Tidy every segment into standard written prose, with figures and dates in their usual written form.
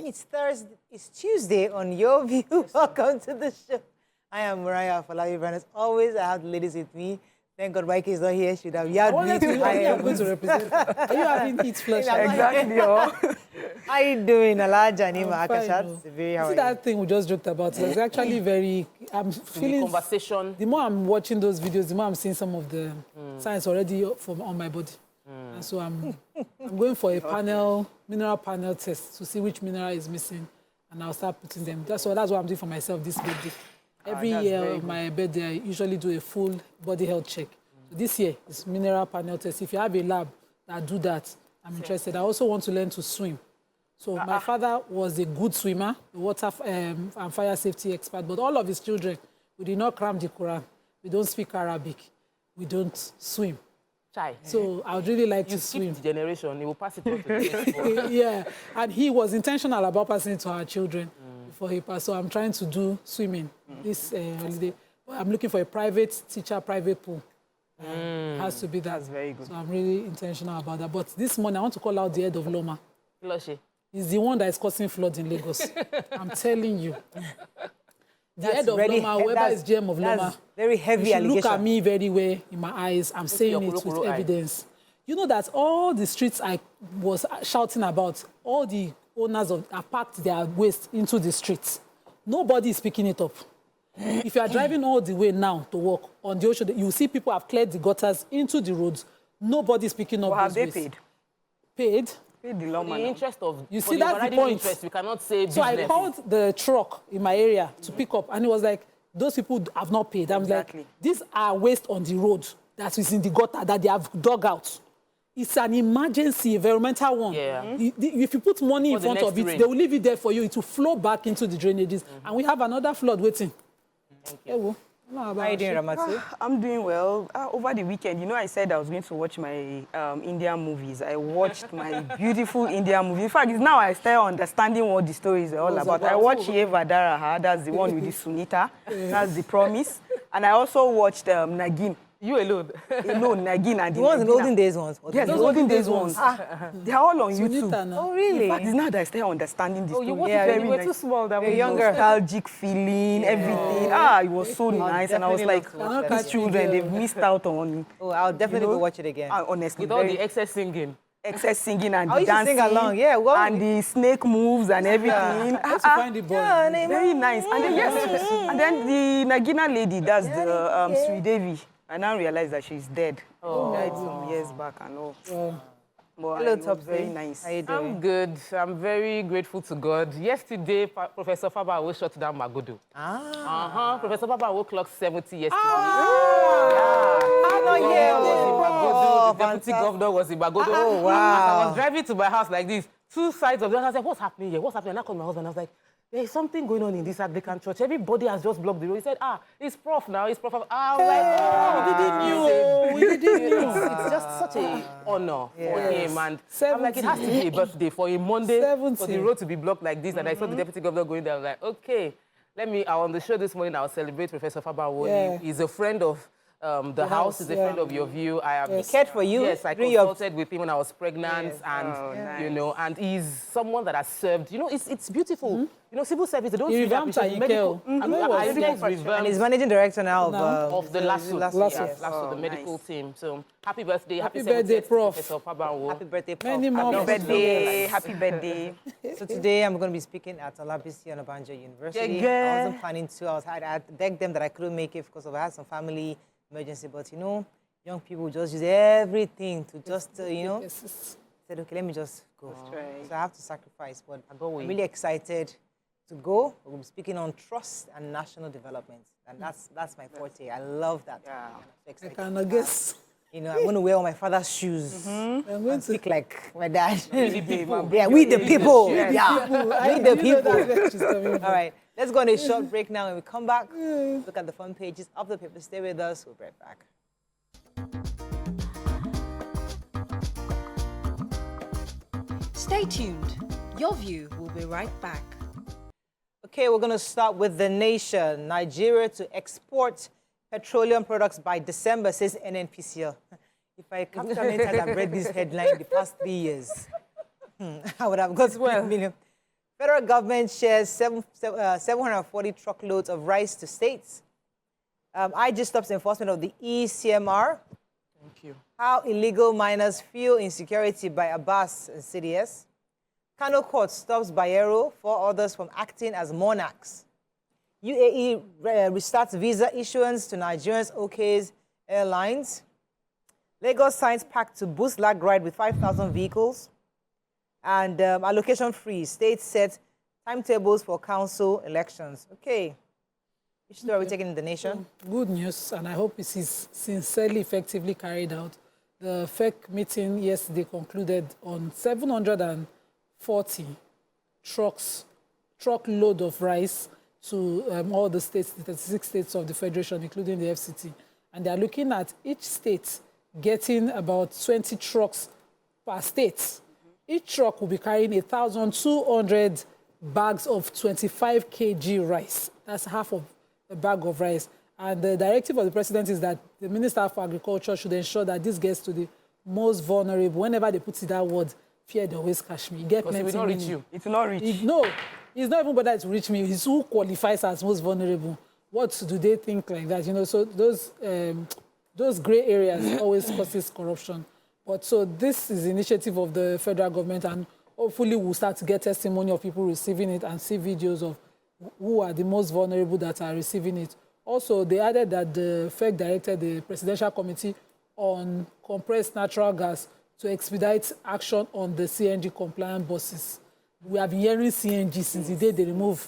It's Thursday. It's Tuesday on Your View. Welcome to the show. I am Mariah Falawi, and as always, I have the ladies with me. Thank God Mike is not here. Should have yelled me. I am going to represent. Are you having heat flush? Exactly. How you doing, Alaja Nima Akashat? See that thing we just joked about? It's actually very. I'm feeling the conversation. The more I'm watching those videos, the more I'm seeing some of the signs already on my body. And so I'm going for a mineral panel test to see which mineral is missing, and I'll start putting them. That's what I'm doing for myself this birthday. Every year on my birthday, I usually do a full body health check. So this year, it's mineral panel test. If you have a lab that do that, I'm interested. I also want to learn to swim. So my father was a good swimmer, a water and fire safety expert, but all of his children, we did not cram the Quran. We don't speak Arabic. We don't swim. So I would really like to swim. The generation, you will pass it on to the Yeah, and he was intentional about passing it to our children before he passed. So I'm trying to do swimming this holiday. I'm looking for a private teacher, private pool. Has to be that. That's very good. So I'm really intentional about that. But this morning, I want to call out the head of Loma. Flushy. He's the one that is causing flood in Lagos. I'm telling you. The head of Loma, whoever is GM of Loma, very heavy allegation. Look at me very well in my eyes. I'm saying it with evidence. You know that all the streets I was shouting about, all the owners have packed their waste into the streets. Nobody is picking it up. If you are driving all the way now to work on the ocean, you see people have cleared the gutters into the roads. Nobody is picking up those waste. Paid? Paid. The interest of you see that's the point. Interest, we cannot say business. So I called the truck in my area to pick up, and it was like, those people have not paid. I was like, these are waste on the road that is in the gutter that they have dug out. It's an emergency, environmental one. Yeah. If you put money in front of it, they will leave it there for you. It will flow back into the drainages, and we have another flood waiting. Thank you. How are you doing, Ramatu? I'm doing well. Over the weekend, you know, I said I was going to watch my Indian movies. I watched my beautiful Indian movie. In fact, it's now I start understanding what the story is all about. I watched Ye Vadaraha, that's the one with the Sunita, that's the promise. And I also watched Nagin. You alone? Alone, Nagin and the ones in the olden days ones? Yes, the olden days ones. They are all on YouTube. Oh, really? In fact, it's now that I start understanding the story. You watched it, you were too small. That was younger. Nostalgic feeling, everything. It was so nice. And I was like, these children, they've missed out on. Oh, I'll definitely go watch it again. Honestly. With all the excess singing. And the I used dancing. To sing along, yeah. Well, and the snake moves and everything. Find the boy. Very nice. And then, and then the Nagina lady, that's the Sri Devi. I now realize that she's dead. She died some years back and all. But hello, Top. Very nice. How you doing? I'm good. I'm very grateful to God. Yesterday, Professor Fabawo shut down Magodo. Professor Fabawo clocked 70 yesterday. The deputy governor was in Magodo. Oh, wow. I was driving to my house like this. Two sides of the house. I was like, what's happening here? What's happening? And I called my husband. I was like, there's something going on in this Anglican church. Everybody has just blocked the road. He said, it's Prof now. It's Prof. I was like, we didn't know. It's just such an honor for him. And I'm like, it has to be a birthday for a Monday for the road to be blocked like this. And I saw the deputy governor going there. I was like, okay, on the show this morning, I'll celebrate Professor Fabawo. Yeah. He's a friend of the house is a friend of Your View. He cared for you. Yes, I consulted with him when I was pregnant, and you know, and he's someone that has served. You know, it's beautiful. You know, civil service. They don't see that medical. And he's managing director now of the LASSO, the medical team. So happy birthday, happy birthday, Prof. Professor Fabawo. Happy birthday, Prof. Many more birthday. Happy birthday. So today I'm going to be speaking at Olabisi Onabanjo University. I wasn't planning to. I begged them that I couldn't make it because I had some family emergency, but you know, young people just use everything to just, you know, said, okay, let me just go. So I have to sacrifice, but I'm really excited to go. We'll be speaking on trust and national development, and that's my forte. I love that. I cannot guess. You know, I'm going to wear all my father's shoes. I'm going to speak like my dad. We the people. Yeah, we the people. We the people. All right. Let's go on a short break now. When we come back, look at the front pages of the paper. Stay with us. We'll be right back. Stay tuned. Your View will be right back. Okay, we're going to start with The Nation. Nigeria to export petroleum products by December, says NNPCL. If I capture how many times I've read this headline in the past 3 years, I would have got 1 million. Federal government shares 740 truckloads of rice to states. IG stops enforcement of the ECMR. Thank you. How illegal miners fuel insecurity by Abbas and CDS. Kano court stops Bayero, 4 others from acting as monarchs. UAE restarts visa issuance to Nigerians, OK's airlines. Lagos signs pact to boost lag ride with 5,000 vehicles. And allocation free. States set timetables for council elections. Okay. Which story are we taking in the nation? Good news, and I hope it is sincerely, effectively carried out. The FEC meeting yesterday concluded on 740 truckload of rice to all the states, the 36 states of the Federation, including the FCT. And they are looking at each state getting about 20 trucks per state. Each truck will be carrying 1,200 bags of 25 kg rice. That's half of a bag of rice. And the directive of the president is that the Minister for Agriculture should ensure that this gets to the most vulnerable. Whenever they put it that word, fear they always catch me. Because it will not reach you. It will not reach. No, it's not even bothered to reach me. It's who qualifies as most vulnerable. What do they think like that? You know, so those gray areas always causes corruption. But so this is the initiative of the federal government, and hopefully we'll start to get testimony of people receiving it and see videos of who are the most vulnerable that are receiving it. Also, they added that the FEC directed the Presidential Committee on Compressed Natural Gas to expedite action on the CNG compliant buses. We have been hearing CNG since the day they remove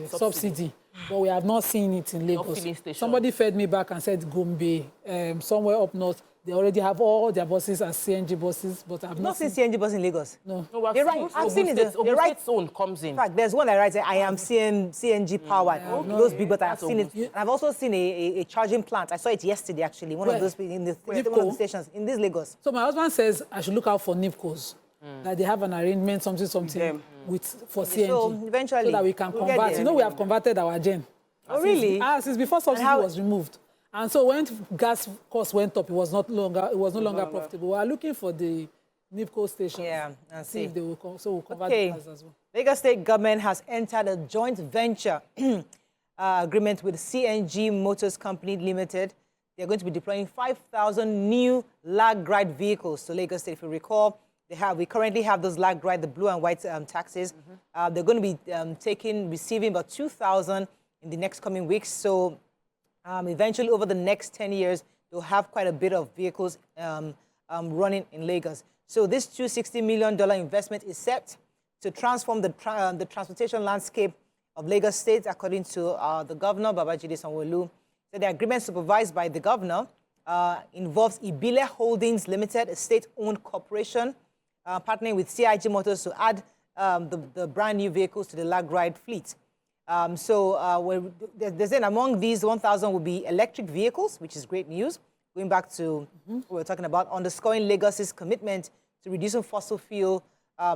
subsidy, but we have not seen it in Lagos. Somebody fed me back and said Gombe, somewhere up north, they already have all their buses as CNG buses, but I've not seen CNG buses in Lagos. No. You're right. I've seen it. The right zone comes in. In fact, there's one that writes, I am CNG powered. Those big, but I've seen it. And I've also seen a charging plant. I saw it yesterday, actually. One of those in one of the stations in this Lagos. So my husband says I should look out for NIPCOs. That they have an arrangement, something for CNG. So eventually, so that we can convert. You know, we have converted our gen. Oh, really? Since before subsidy was removed. And so when gas cost went up, it was no longer profitable. We are looking for the NIPCO stations. Yeah, and see if they will so we'll convert gas as well. Lagos State government has entered a joint venture agreement with CNG Motors Company Limited. They're going to be deploying 5,000 new lag ride vehicles to Lagos State. If you recall, we currently have those lag ride, the blue and white taxis. They're going to be receiving about 2,000 in the next coming weeks. So eventually, over the next 10 years, they'll have quite a bit of vehicles running in Lagos. So this $260 million investment is set to transform the transportation landscape of Lagos State, according to the governor, Babajide Sanwo-Olu. So the agreement supervised by the governor involves Ibile Holdings Limited, a state-owned corporation, partnering with CIG Motors to add the brand new vehicles to the lag ride fleet. They're saying among these 1,000 will be electric vehicles, which is great news. Going back to what we were talking about, underscoring Lagos's commitment to reducing fossil fuel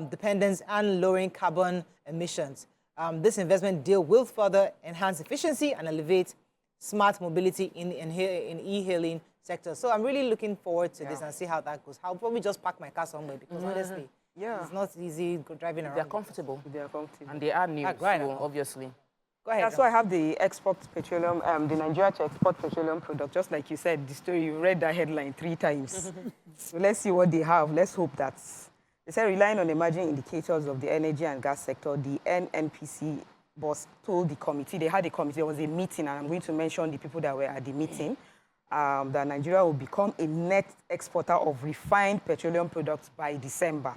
dependence and lowering carbon emissions. This investment deal will further enhance efficiency and elevate smart mobility in e-hailing sector. So I'm really looking forward to this and see how that goes. I'll probably just park my car somewhere because honestly, it's not easy driving around. They're comfortable. They're comfortable. And they are new, so obviously. Go ahead. So I have the export petroleum, the Nigeria to export petroleum product. Just like you said, the story, you read that headline 3 times. So let's see what they have. Let's hope that. They said relying on emerging indicators of the energy and gas sector, the NNPC boss told the committee, they had a committee, there was a meeting, and I'm going to mention the people that were at the meeting, that Nigeria will become a net exporter of refined petroleum products by December.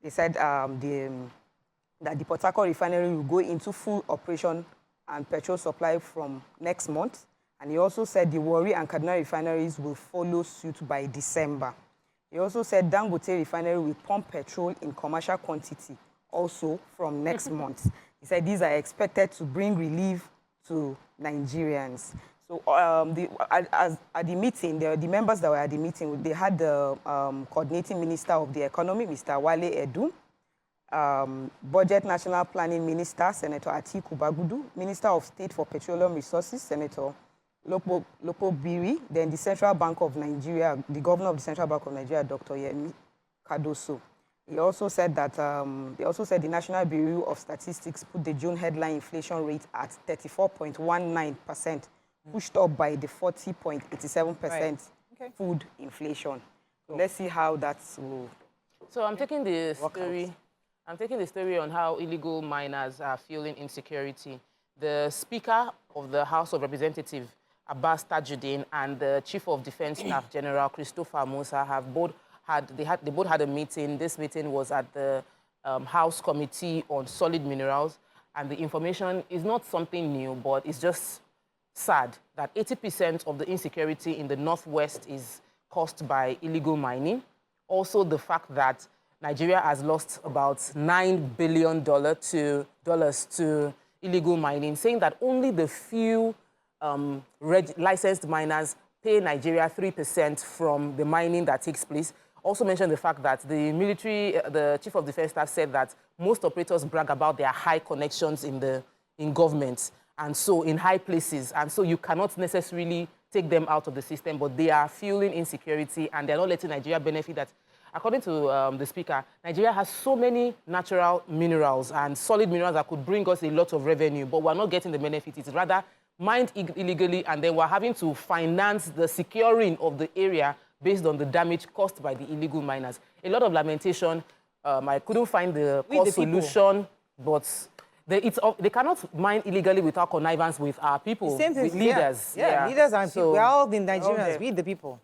They said that the Port Harcourt Refinery will go into full operation and petrol supply from next month. And he also said the Warri and Kaduna refineries will follow suit by December. He also said Dangote Refinery will pump petrol in commercial quantity also from next month. He said these are expected to bring relief to Nigerians. So at the meeting, the members that were at the meeting, they had the coordinating minister of the economy, Mr. Wale Edun, Budget National Planning Minister, Senator Atiku Bagudu, Minister of State for Petroleum Resources, Senator Lopo Biri, then the Central Bank of Nigeria, the Governor of the Central Bank of Nigeria, Dr. Yemi Cardoso. He also said that the National Bureau of Statistics put the June headline inflation rate at 34.19%, pushed up by the 40.87% food inflation. So let's see how that will. So I'm taking the story. I'm taking the story on how illegal miners are fueling insecurity. The Speaker of the House of Representatives, Abbas Tajuddin, and the Chief of Defense Staff General Christopher Musa have both had a meeting. This meeting was at the House Committee on Solid Minerals, and the information is not something new, but it's just sad that 80% of the insecurity in the Northwest is caused by illegal mining. Also, the fact that Nigeria has lost about $9 billion to illegal mining, saying that only the few licensed miners pay Nigeria 3% from the mining that takes place. Also mentioned the fact that the military, the Chief of Defense Staff said that most operators brag about their high connections in government, and so in high places, and so you cannot necessarily take them out of the system, but they are fueling insecurity and they're not letting Nigeria benefit that. According to the Speaker, Nigeria has so many natural minerals and solid minerals that could bring us a lot of revenue, but we're not getting the benefit. It's rather mined illegally, and then we're having to finance the securing of the area based on the damage caused by the illegal miners. A lot of lamentation. I couldn't find the solution, but they cannot mine illegally without connivance with our people, with leaders. Yeah, leaders and people. We're all the Nigerians, we the people.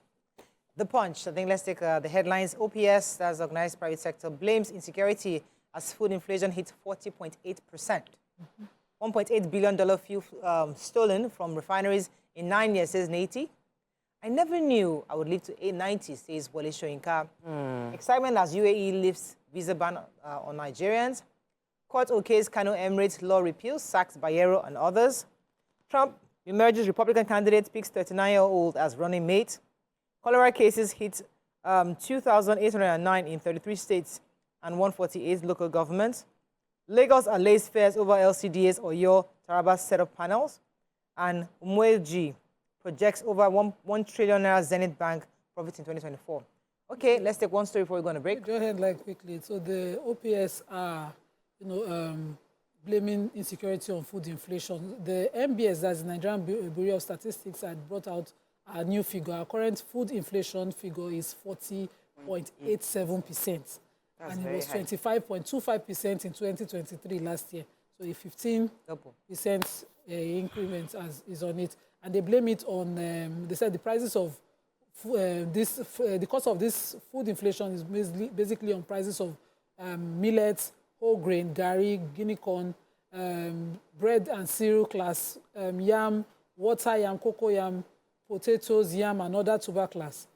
The Punch, I think let's take the headlines. OPS, that's Organized Private Sector, blames insecurity as food inflation hits 40.8%. $1.8 billion fuel stolen from refineries in 9 years, says Nanny. I never knew I would live to 890, says Wale Soyinka. Excitement as UAE lifts visa ban on Nigerians. Court okays Kano Emirate law repeals, sacks Bayero and others. Trump emerges Republican candidate, picks 39-year-old as running mate. Cholera cases hit 2,809 in 33 states and 148 local governments. Lagos allays fares over LCDA's Oyo Taraba set-up panels. And Umweji projects over 1 trillion naira Zenith Bank profit in 2024. Okay, let's take one story before we go on a break. Go ahead, quickly. So the OPS are, blaming insecurity on food inflation. The MBS, that's the Nigerian Bureau of Statistics, had brought out a new figure. Our current food inflation figure is 40.87%. And it was 25.25% in 2023 last year. So a 15% increment is on it. And they blame it on, they said the prices of the cost of this food inflation is basically on prices of millets, whole grain, gari, guinea corn, bread and cereal class, yam, water yam, cocoa yam, potatoes, yam, and other tuber class,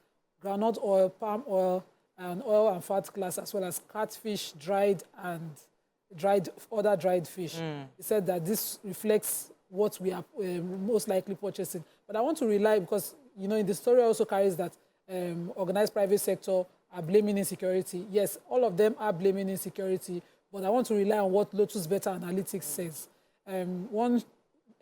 groundnut oil, palm oil, and oil and fat class, as well as catfish, dried other dried fish. He said that this reflects what we are most likely purchasing. But I want to rely, because, in the story also carries that organized private sector are blaming insecurity. Yes, all of them are blaming insecurity, but I want to rely on what Lotus Beta Analytics says. One,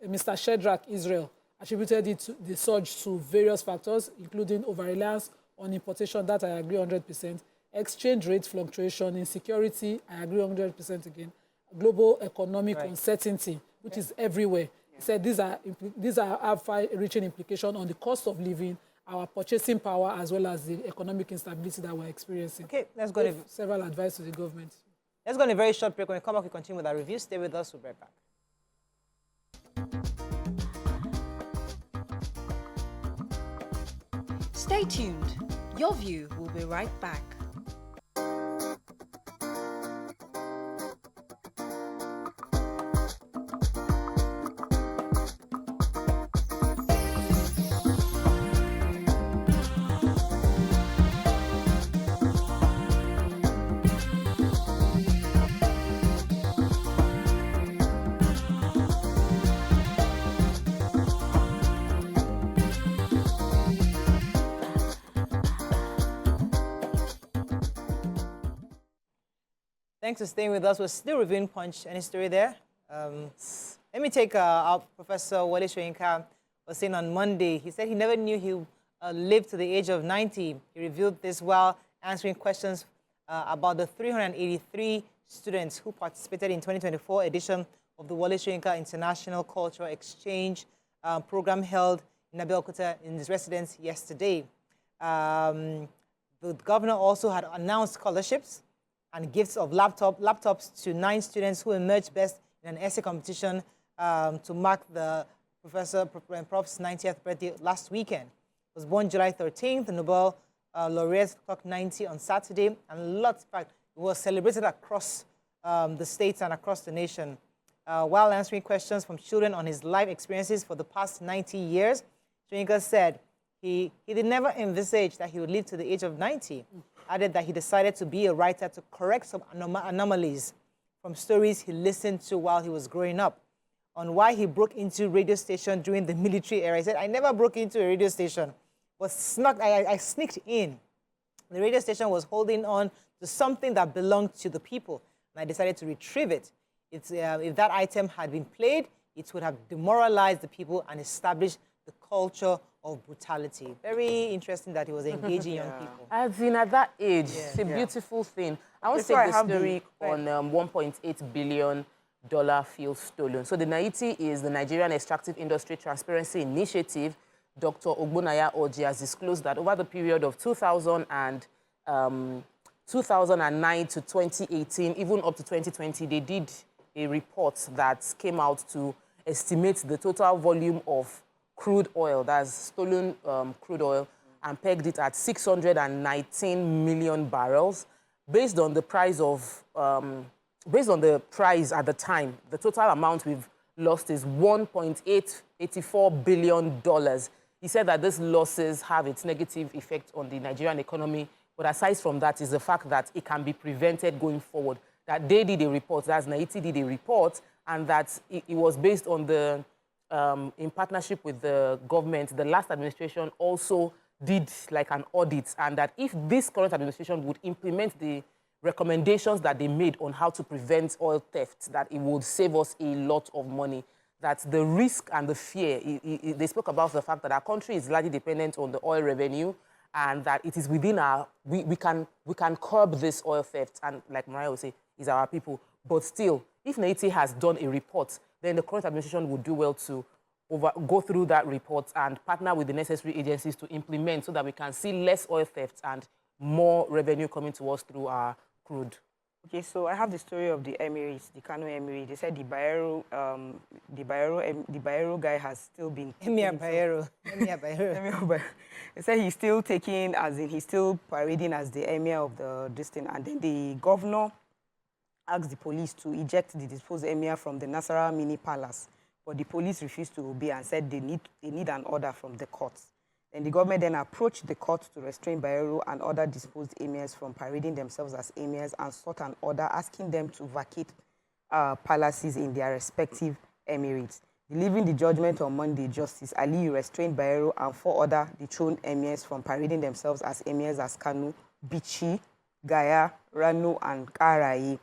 Mr. Shedrack, Israel, attributed the surge to various factors, including over-reliance on importation, that I agree 100%, exchange rate fluctuation, insecurity, I agree 100% again, global economic uncertainty, which is everywhere. He said these have far-reaching implications on the cost of living, our purchasing power, as well as the economic instability that we're experiencing. Okay, let's go to several advice to the government. Let's go on a very short break. When we come back, we continue with our review. Stay with us. We'll be right back. Stay tuned. Your View will be right back. Thanks for staying with us. We're still reviewing Punch. Any story there? Let me take our Professor Wale Soyinka was saying on Monday. He said he never knew he lived to the age of 90. He revealed this while answering questions about the 383 students who participated in 2024 edition of the Wole Soyinka International Cultural Exchange program held in Abeokuta in his residence yesterday. The governor also had announced scholarships and gifts of laptops to 9 students who emerged best in an essay competition to mark the Prof's 90th birthday last weekend. He was born July 13th, the Nobel laureate clocked 90 on Saturday, and lots, in fact, it was celebrated across the states and across the nation. While answering questions from children on his life experiences for the past 90 years, Soyinka said he did never envisage that he would live to the age of 90. Added that he decided to be a writer to correct some anomalies from stories he listened to while he was growing up. On why he broke into radio station during the military era, he said, I never broke into a radio station, but I sneaked in. The radio station was holding on to something that belonged to the people, and I decided to retrieve it. If that item had been played, it would have demoralized the people and established the culture of brutality. Very interesting that he was engaging young people. As in at that age, it's a beautiful thing. I want to take the story on $1.8 billion field stolen. So the NAITI is the Nigerian Extractive Industry Transparency Initiative. Dr. Ogbonaya Oji has disclosed that over the period of 2009 to 2018, even up to 2020, they did a report that came out to estimate the total volume of crude oil, that's stolen crude oil, and pegged it at 619 million barrels. Based on the price at the time, the total amount we've lost is $1.884 billion. He said that these losses have its negative effect on the Nigerian economy, but aside from that is the fact that it can be prevented going forward. That they did a report, that's NAITI did a report, and that it was based on the, in partnership with the government, the last administration also did like an audit, and that if this current administration would implement the recommendations that they made on how to prevent oil theft, that it would save us a lot of money. That the risk and the fear, they spoke about the fact that our country is largely dependent on the oil revenue, and that it is within our, we can curb this oil theft, and like Mariah would say, is our people. But still, if NAITI has done a report, then the current administration would do well to go through that report and partner with the necessary agencies to implement so that we can see less oil theft and more revenue coming to us through our crude. Okay, so I have the story of the Emirates, the Kano Emirate. They said the Bayero guy has still been... Emir Bayero. They said he's still taking, as in he's still parading as the emir of this thing. And then the governor asked the police to eject the disposed emir from the Nasarawa mini palace. But the police refused to obey and said they need an order from the courts. And the government then approached the court to restrain Bayero and other disposed emirs from parading themselves as emirs and sought an order asking them to vacate palaces in their respective emirates. Delivering the judgment on Monday, Justice Ali restrained Bayero and 4 other dethroned emirs from parading themselves as emirs as Kano, Bichi, Gaya, Rano, and Karaye.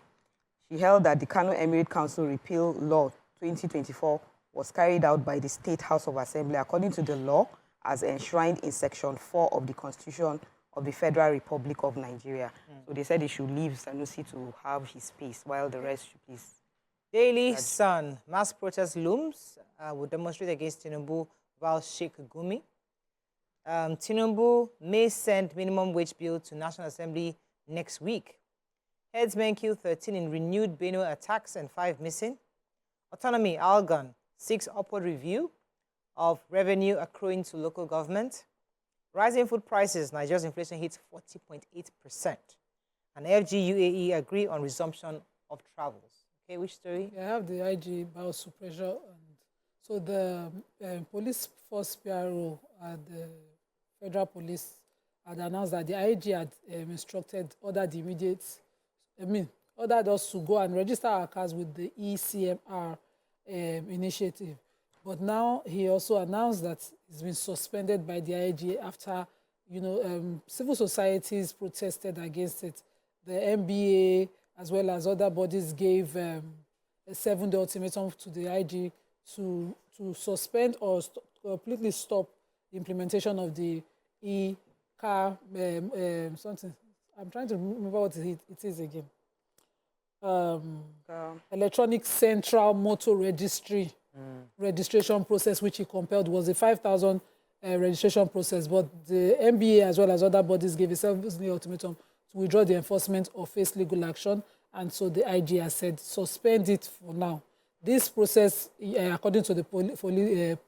She held that the Kano Emirate Council Repeal Law 2024 was carried out by the State House of Assembly according to the law as enshrined in Section 4 of the Constitution of the Federal Republic of Nigeria. So they said they should leave Sanusi to have his space while the rest should please. Daily Sun. Mass protest looms will demonstrate against Tinubu while Sheikh Gumi. Tinubu may send minimum wage bill to National Assembly next week. Headsmen kill 13 in renewed Benue attacks and 5 missing. Autonomy, Algon, seeks upward review of revenue accruing to local government. Rising food prices, Nigeria's inflation hits 40.8%. And FG UAE agree on resumption of travels. Okay, which story? Yeah, I have the IG biosuppressor. So the police force PRO at the Federal Police had announced that the IG had instructed ordered us to go and register our cars with the ECMR initiative. But now he also announced that it's been suspended by the IG after, civil societies protested against it. The NBA, as well as other bodies, gave a 7-day ultimatum to the IG to suspend or completely stop the implementation of the e-car I'm trying to remember what it is again. Electronic Central Motor Registry registration process, which he compelled, was a 5,000 registration process. But the NBA, as well as other bodies, gave a 7-day ultimatum to withdraw the enforcement or face legal action. And so the IG has said, suspend it for now. This process, according to the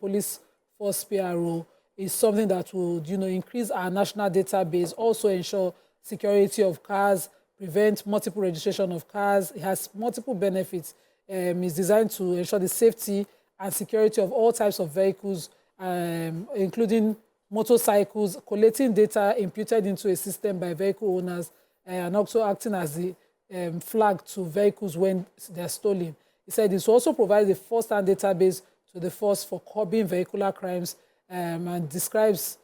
police force PRO, is something that would, increase our national database, also ensure security of cars, prevent multiple registration of cars. It has multiple benefits. It's designed to ensure the safety and security of all types of vehicles, including motorcycles, collating data imputed into a system by vehicle owners, and also acting as the flag to vehicles when they're stolen. He said this also provides a first-hand database to the force for curbing vehicular crimes, and describes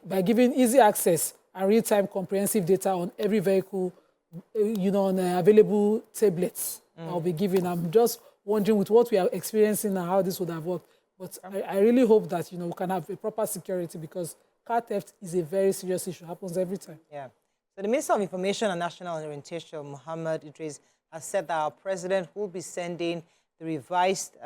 by giving easy access and real-time comprehensive data on every vehicle, on available tablets that will be given. I'm just wondering, with what we are experiencing now, how this would have worked. But I really hope that, we can have a proper security, because car theft is a very serious issue. It happens every time. Yeah. So the Minister of Information and National Orientation, Muhammad Idris, has said that our president will be sending the revised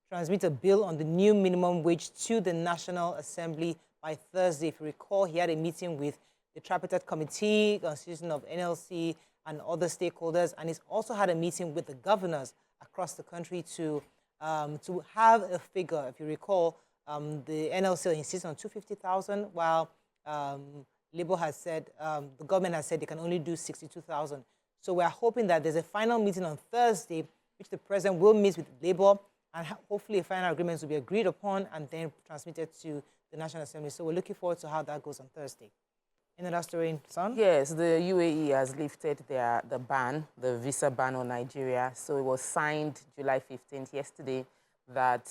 transmitter bill on the new minimum wage to the National Assembly by Thursday. If you recall, he had a meeting with the tripartite committee consisting of NLC and other stakeholders, and he's also had a meeting with the governors across the country to have a figure. If you recall, the NLC insists on 250,000, while Labour has said, the government has said they can only do 62,000. So we're hoping that there's a final meeting on Thursday, which the president will meet with Labour, and hopefully a final agreement will be agreed upon and then transmitted to the National Assembly. So we're looking forward to how that goes on Thursday. Another story, Son? Yes, the UAE has lifted the visa ban on Nigeria. So it was signed July 15th, yesterday, that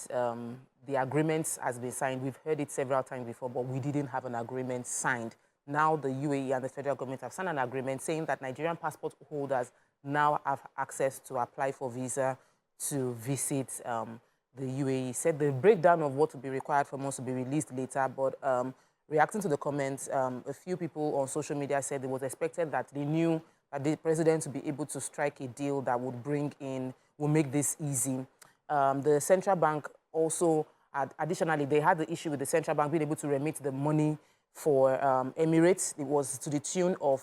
the agreement has been signed. We've heard it several times before, but we didn't have an agreement signed. Now the UAE and the federal government have signed an agreement saying that Nigerian passport holders now have access to apply for visa to visit the UAE. Said the breakdown of what will be required from us will be released later, but reacting to the comments, a few people on social media said it was expected that they knew that the president would be able to strike a deal that would make this easy. The central bank also, additionally, they had the issue with the central bank being able to remit the money for Emirates. It was to the tune of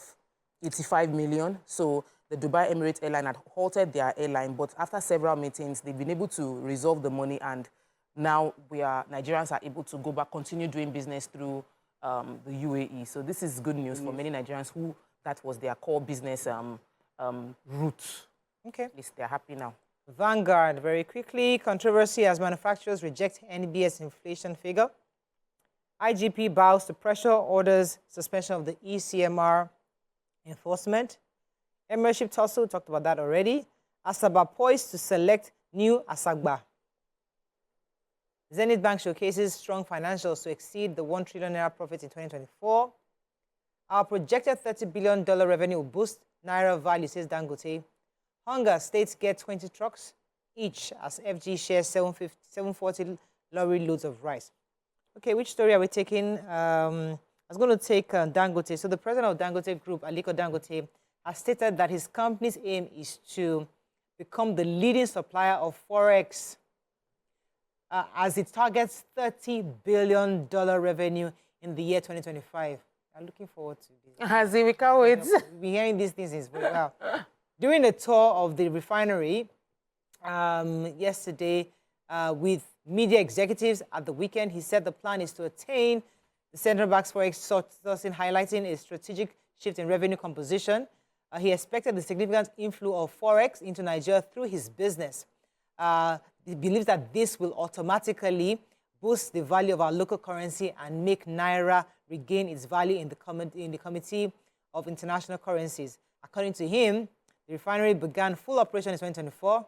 85 million. So the Dubai Emirate airline had halted their airline, but after several meetings, they've been able to resolve the money, and now Nigerians are able to go back, continue doing business through the UAE. So this is good news for many Nigerians who that was their core business route. Okay. At least they're happy now. Vanguard, very quickly. Controversy as manufacturers reject NBS inflation figure. IGP bows to pressure, orders suspension of the ECMR enforcement. Emirship tussle, talked about that already. Asaba poised to select new Asagba. Zenith Bank showcases strong financials to exceed the 1 trillion naira profit in 2024. Our projected $30 billion revenue will boost naira value, says Dangote. Hunger, states get 20 trucks each as FG shares 740 lorry loads of rice. Okay, which story are we taking? I was going to take Dangote. So the president of Dangote Group, Aliko Dangote, has stated that his company's aim is to become the leading supplier of Forex as it targets $30 billion revenue in the year 2025. I'm looking forward to this. As we can't wait. We're hearing these things as well. During a tour of the refinery yesterday with media executives at the weekend, he said the plan is to attain the central bank's Forex sourcing, highlighting a strategic shift in revenue composition. He expected the significant inflow of Forex into Nigeria through his business. He believes that this will automatically boost the value of our local currency and make Naira regain its value in the Committee of International Currencies. According to him, the refinery began full operation in 2024,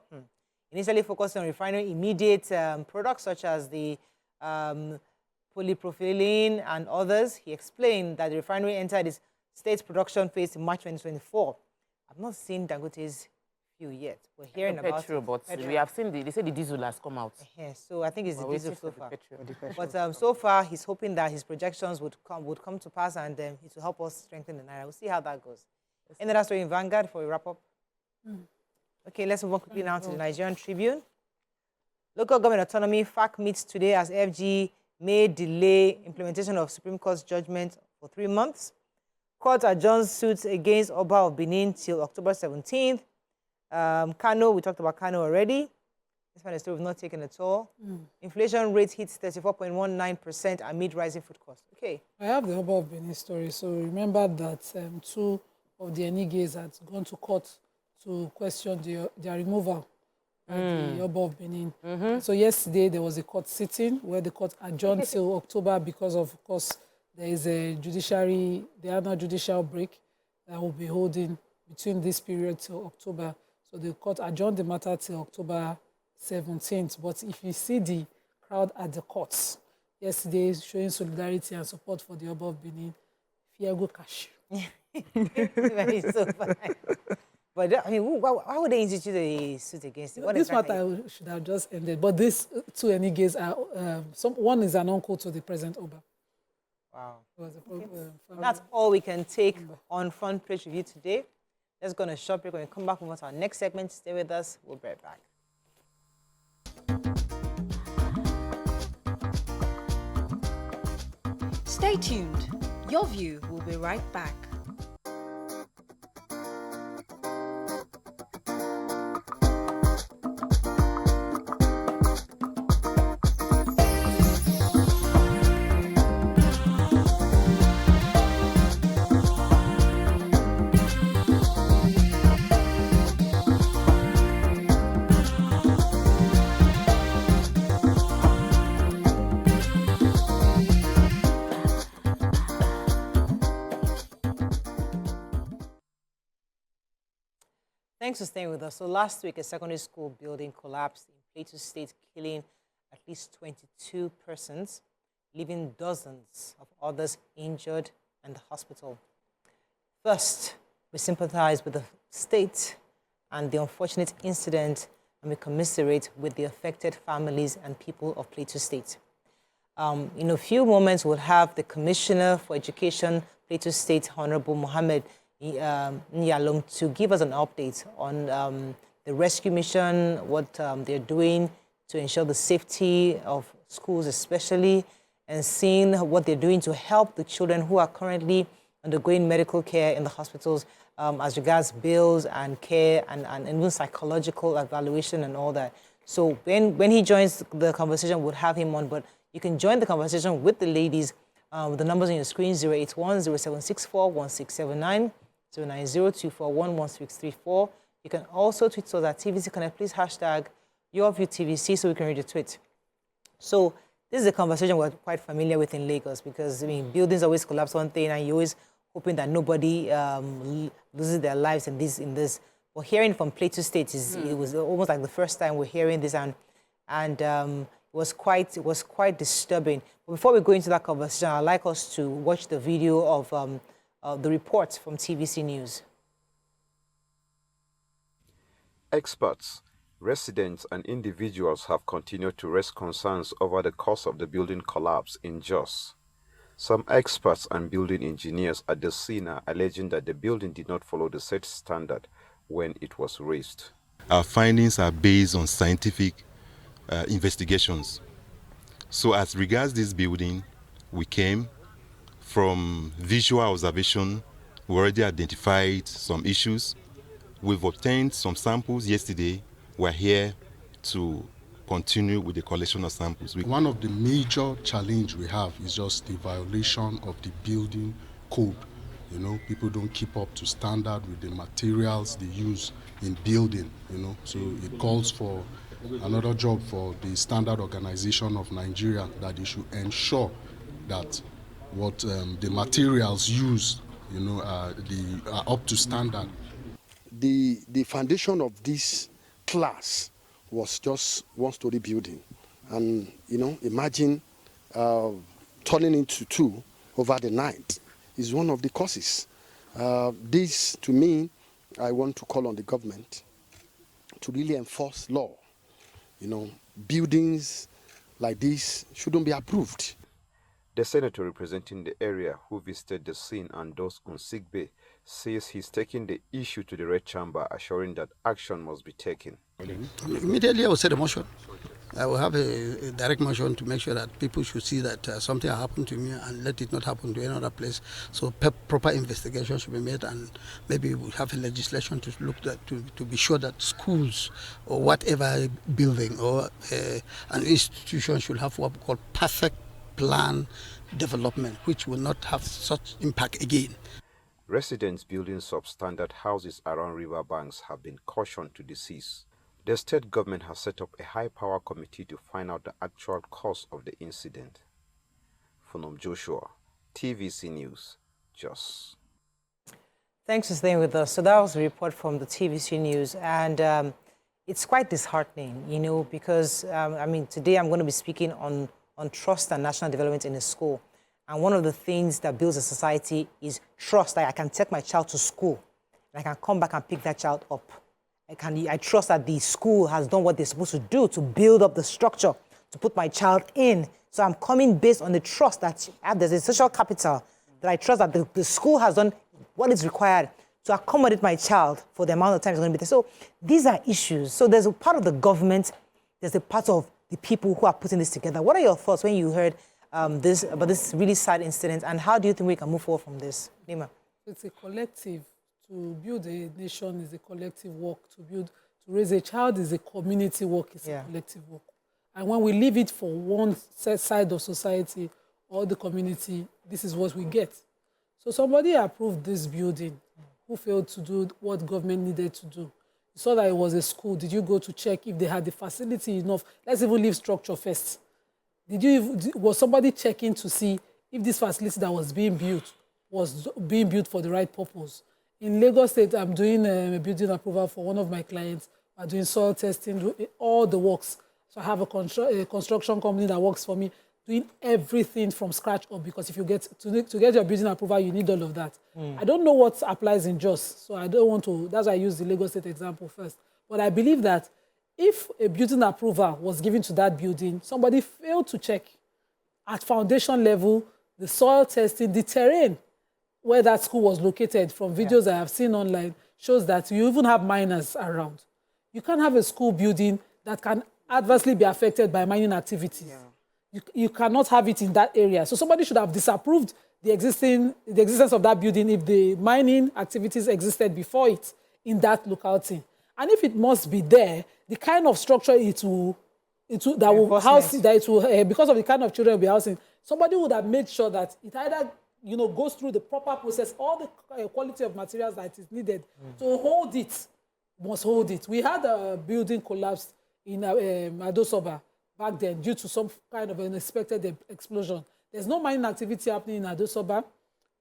initially focused on refinery immediate products such as the polypropylene and others. He explained that the refinery entered its state production phase in March 2024. I've not seen Dangote's few yet. We're hearing about petrol, it. but we have seen they say the diesel has come out. Yeah, so I think it's the We're diesel waiting so for far. the petrol. But so far, he's hoping that his projections would come to pass, and it will help us strengthen the naira. We'll see how that goes. Any other story in Vanguard for a wrap up? Okay, let's move on quickly now to the Nigerian Tribune. Local government autonomy, FAC meets today as FG may delay implementation of Supreme Court's judgment for 3 months. Court adjourns suits against Oba of Benin till October 17th. Kano, we talked about Kano already. This one is still not taken at all. Inflation rate hits 34.19% amid rising food costs. Okay. I have the Oba of Benin story. So remember that 2 of the Eniges had gone to court to question their removal by the Oba of Benin. So yesterday there was a court sitting where the court adjourned till October because of course, there is the annual judicial break that will be holding between this period till October. So the court adjourned the matter till October 17th. But if you see the crowd at the courts yesterday showing solidarity and support for the Oba of Benin, Fiago Cash. So fine. But I mean, why would they institute a suit against it? This matter should have just ended. But these 2 Eniges are, one is an uncle to the present Oba. Wow. Okay. That's all we can take on Front Page Review today. Let's go on a short break. When we come back, move on to our next segment. Stay with us. We'll be right back. Stay tuned. Your view will be right back. Thanks for staying with us. So last week, a secondary school building collapsed in Plateau State, killing at least 22 persons, leaving dozens of others injured in the hospital. First, we sympathize with the state and the unfortunate incident, and we commiserate with the affected families and people of Plateau State. In a few moments, we'll have the Commissioner for Education, Plateau State, Honorable Mohammed Nyalong, to give us an update on the rescue mission, what they're doing to ensure the safety of schools especially, and seeing what they're doing to help the children who are currently undergoing medical care in the hospitals as regards bills and care and even psychological evaluation and all that. So when he joins the conversation, we'll have him on, but you can join the conversation with the ladies with the numbers on your screen, 081-0764-1679, 090-241-1634. You can also tweet us at TVC Connect. Please hashtag YourViewTVC so we can read the tweet. So this is a conversation we're quite familiar with in Lagos because, I mean, buildings always collapse one thing and you're always hoping that nobody loses their lives in this. But hearing from Plateau State, it was almost like the first time we're hearing this, and it was quite disturbing. But before we go into that conversation, I'd like us to watch the video of the report from TVC News. Experts, residents and individuals have continued to raise concerns over the cause of the building collapse in Jos. Some experts and building engineers at the scene are alleging that the building did not follow the set standard when it was raised. Our findings are based on scientific investigations. So as regards this building, we came from visual observation. We already identified some issues. We've obtained some samples yesterday. We're here to continue with the collection of samples. One of the major challenges we have is just the violation of the building code. You know, people don't keep up to standard with the materials they use in building, you know. So it calls for another job for the Standard Organization of Nigeria, that they should ensure that what the materials used, you know, are up to standard. The foundation of this class was just one-story building, and you know, imagine turning into two over the night is one of the causes. This, to me, I want to call on the government to really enforce law. Buildings like this shouldn't be approved. The senator representing the area who visited the scene and those on sick bay says he's taking the issue to the Red Chamber, assuring that action must be taken. Immediately I will set a motion. I will have a direct motion to make sure that people should see that something happened to me and let it not happen to any other place. So proper investigation should be made, and maybe we'll have a legislation to look at to be sure that schools or whatever building or an institution should have what we call perfect plan development, which will not have such impact again. Residents building substandard houses around river banks have been cautioned to desist. The state government has set up a high-power committee to find out the actual cause of the incident. Funom Joshua, TVC News, Jos. Thanks for staying with us. So that was a report from the TVC News, and it's quite disheartening, because, today I'm going to be speaking on trust and national development in a school. And one of the things that builds a society is trust. That I can take my child to school, and I can come back and pick that child up. I trust that the school has done what they're supposed to do to build up the structure, to put my child in. So I'm coming based on the trust that there's a social capital, that I trust that the school has done what is required to accommodate my child for the amount of time it's going to be there. So these are issues. So there's a part of the government, there's a part of the people who are putting this together. What are your thoughts when you heard about this really sad incident, and how do you think we can move forward from this? Nima? It's a collective. To build a nation is a collective work. To raise a child is a community work. It's a collective work. And when we leave it for one side of society or the community, this is what we get. So somebody approved this building who failed to do what government needed to do. You saw that it was a school. Did you go to check if they had the facility enough? Let's even leave structure first. Was somebody checking to see if this facility that was being built for the right purpose? In Lagos State, I'm doing a building approval for one of my clients. I'm doing soil testing, all the works. So I have a construction company that works for me, doing everything from scratch up, because if you get to get your building approval, you need all of that. I don't know what applies in Jos, so I don't want to, that's why I use the Lagos State example first. But I believe that if a building approval was given to that building, somebody failed to check at foundation level, the soil testing, the terrain, where that school was located, from videos I have seen online, shows that you even have miners around. You can't have a school building that can adversely be affected by mining activities. You cannot have it in that area. So somebody should have disapproved the existence of that building if the mining activities existed before it in that locality. And if it must be there, the kind of structure because of the kind of children we're housing, somebody would have made sure that it either goes through the proper process, all the quality of materials that is needed to hold it, must hold it. We had a building collapse in Adosoba back then due to some kind of unexpected explosion. There's no mining activity happening in Adosoba.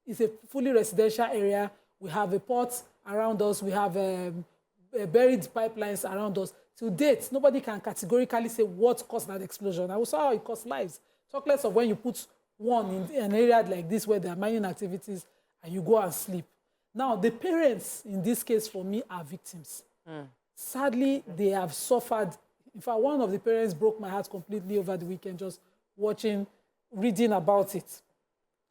It's a fully residential area. We have a port around us. We have buried pipelines around us. To date, nobody can categorically say what caused that explosion. I saw how it cost lives. Talk less of when you put one in an area like this where there are mining activities and you go and sleep. Now, the parents, in this case, for me, are victims. Sadly, they have suffered. In fact, one of the parents broke my heart completely over the weekend, just reading about it.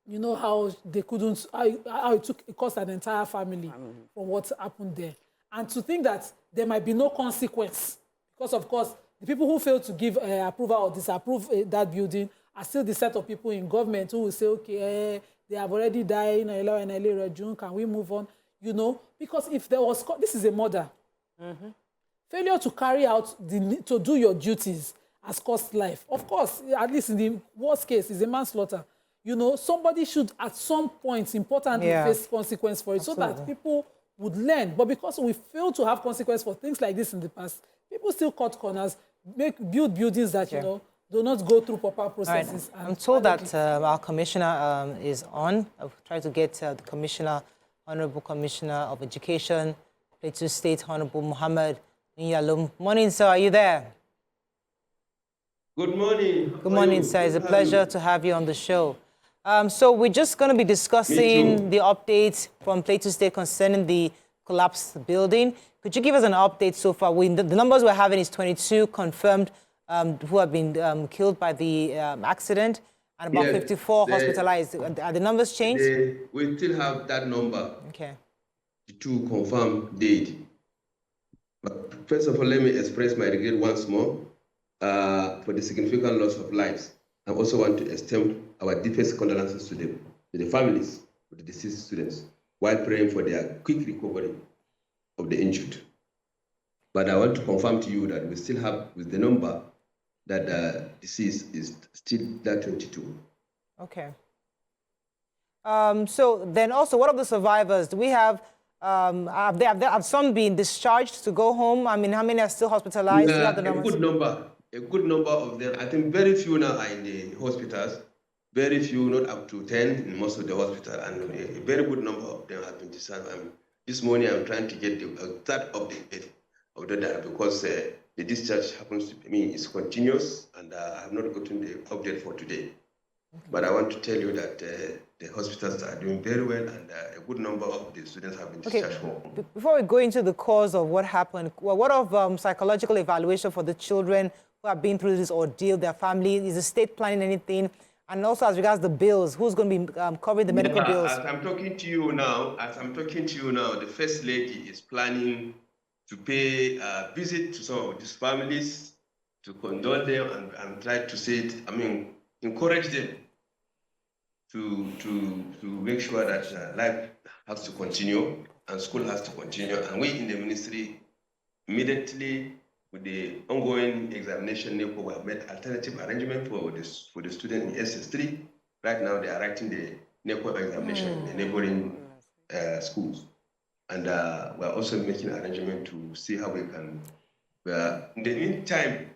You know how they couldn't, how it cost an entire family from what happened there. And to think that there might be no consequence, because, of course, the people who failed to give approval or disapprove that building are still the set of people in government who will say, okay, they have already died, can we move on? Because if there was, this is a murder. Failure to carry out, to do your duties has cost life. Of course, at least in the worst case, is a manslaughter. Somebody should at some point importantly face consequence for it. Absolutely. So that people would learn. But because we fail to have consequence for things like this in the past, people still cut corners, build buildings that, do not go through proper processes. Right. I'm told that our commissioner is on. I've tried to get the commissioner, Honorable Commissioner of Education, Plateau State, Honorable Muhammad Nyalum. Morning, sir. Are you there? Good morning. Good morning, sir. It's a pleasure to have you on the show. So we're just going to be discussing the updates from Plateau State concerning the collapsed building. Could you give us an update so far? The numbers we're having is 22 confirmed who have been killed by the accident, and about 54 hospitalized. Are the numbers changed? We still have that number. Okay. To confirm dead. But first of all, let me express my regret once more for the significant loss of lives. I also want to extend our deepest condolences to the families of the deceased students, while praying for their quick recovery of the injured. But I want to confirm to you that we still have, with the number, that the deceased is still that 22. Okay. So then also, what of the survivors? Do we have, have some been discharged to go home? I mean, how many are still hospitalized? Yeah, a good number of them. I think very few now are in the hospitals. Very few, not up to 10 in most of the hospitals, and a very good number of them have been discharged. This morning I'm trying to get that update of the data, because the discharge happens to me is continuous, and I have not gotten the update for today. Okay. But I want to tell you that the hospitals are doing very well, and a good number of the students have been discharged home. Before we go into the cause of what happened, what of psychological evaluation for the children who have been through this ordeal, their family? Is the state planning anything? And also, as regards the bills, who's going to be covering the medical bills? As I'm talking to you now, the First Lady is planning to pay a visit to some of these families, to condole them and try to say it, encourage them to make sure that life has to continue and school has to continue. And we in the ministry, immediately with the ongoing examination, we have made alternative arrangement for the student in SS3. Right now, they are writing the NECO examination in the neighboring schools. And we're also making an arrangement to see how we can. In the meantime,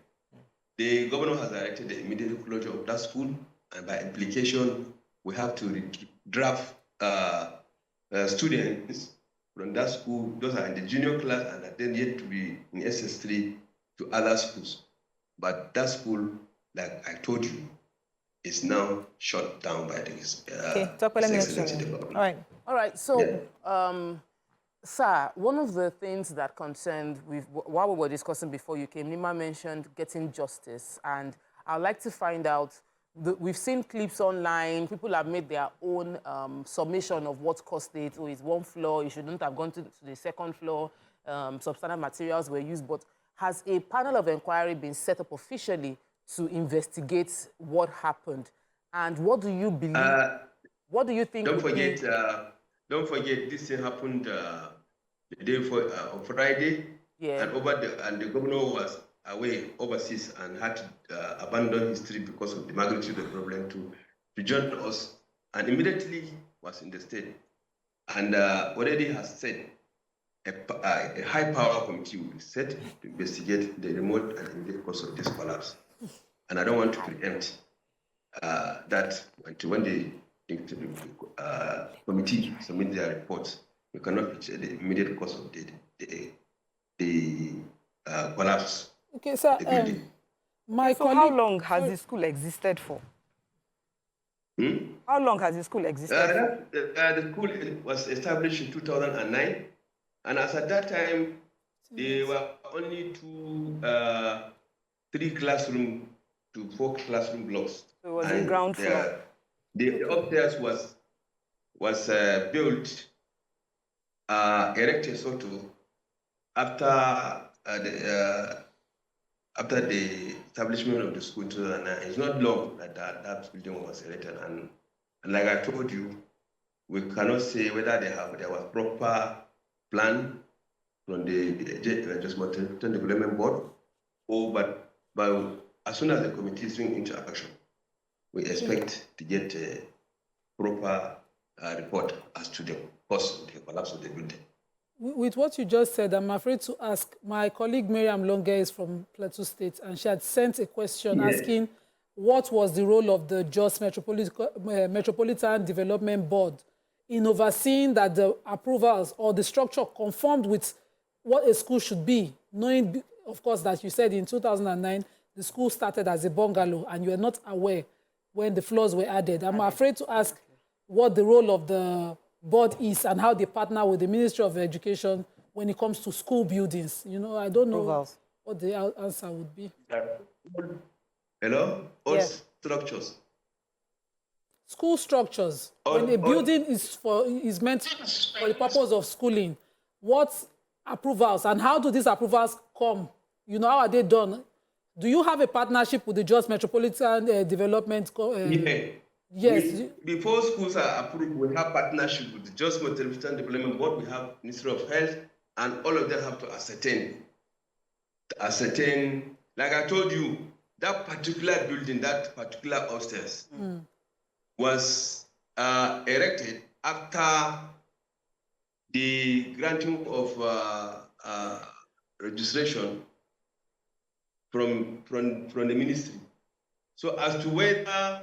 the governor has directed the immediate closure of that school, and by implication, we have to draft students from that school. Those are in the junior class and are then yet to be in SS3 to other schools. But that school, like I told you, is now shut down by the All right. So, yeah. Sir, one of the things that concerned, while we were discussing before you came, Nima mentioned getting justice. And I'd like to find out, we've seen clips online, people have made their own submission of what caused it. Oh, it's one floor, you shouldn't have gone to the second floor, substandard materials were used. But has a panel of inquiry been set up officially to investigate what happened? And what do you believe? What do you think? Don't forget, this thing happened the day on Friday, yeah. And the governor was away overseas and had to abandon his trip because of the magnitude of the problem to join us, and immediately was in the state. And already has said a high-power committee will be set to investigate the remote and immediate cause of this collapse. And I don't want to preempt that until when the committee submit their reports, we cannot picture the immediate cause of the collapse. Okay, sir. How long has the school existed for? How long has the school existed? The school was established in 2009, and as at that time, there were only 3 classroom to 4 classroom blocks. So it was the ground floor. The upstairs was built, erected sort of after the establishment of the school in 2009. It's not long that building was erected, and like I told you, we cannot say whether there was proper plan from the Development Board, but as soon as the committee is into action, we expect to get a proper report as to the cause of the collapse of the building. With what you just said, I'm afraid to ask, my colleague Miriam Longe is from Plateau State, and she had sent a question asking what was the role of the Jos Metropolitan Development Board in overseeing that the approvals or the structure conformed with what a school should be, knowing, of course, that you said in 2009, the school started as a bungalow and you were not aware when the floors were added. I'm afraid to ask what the role of the board is and how they partner with the Ministry of Education when it comes to school buildings. You know, I don't know what the answer would be. Hello? All Yes. structures. School structures. When a building is meant for the purpose of schooling, what approvals and how do these approvals come? You know, how are they done? Do you have a partnership with the Jos Metropolitan Development? Yes. Before schools are approved, we have partnership with the Jos Metropolitan Development Board. We have Ministry of Health, and all of them have to ascertain. Like I told you, that particular building, that particular upstairs, was erected after the granting of registration from the ministry. So as to whether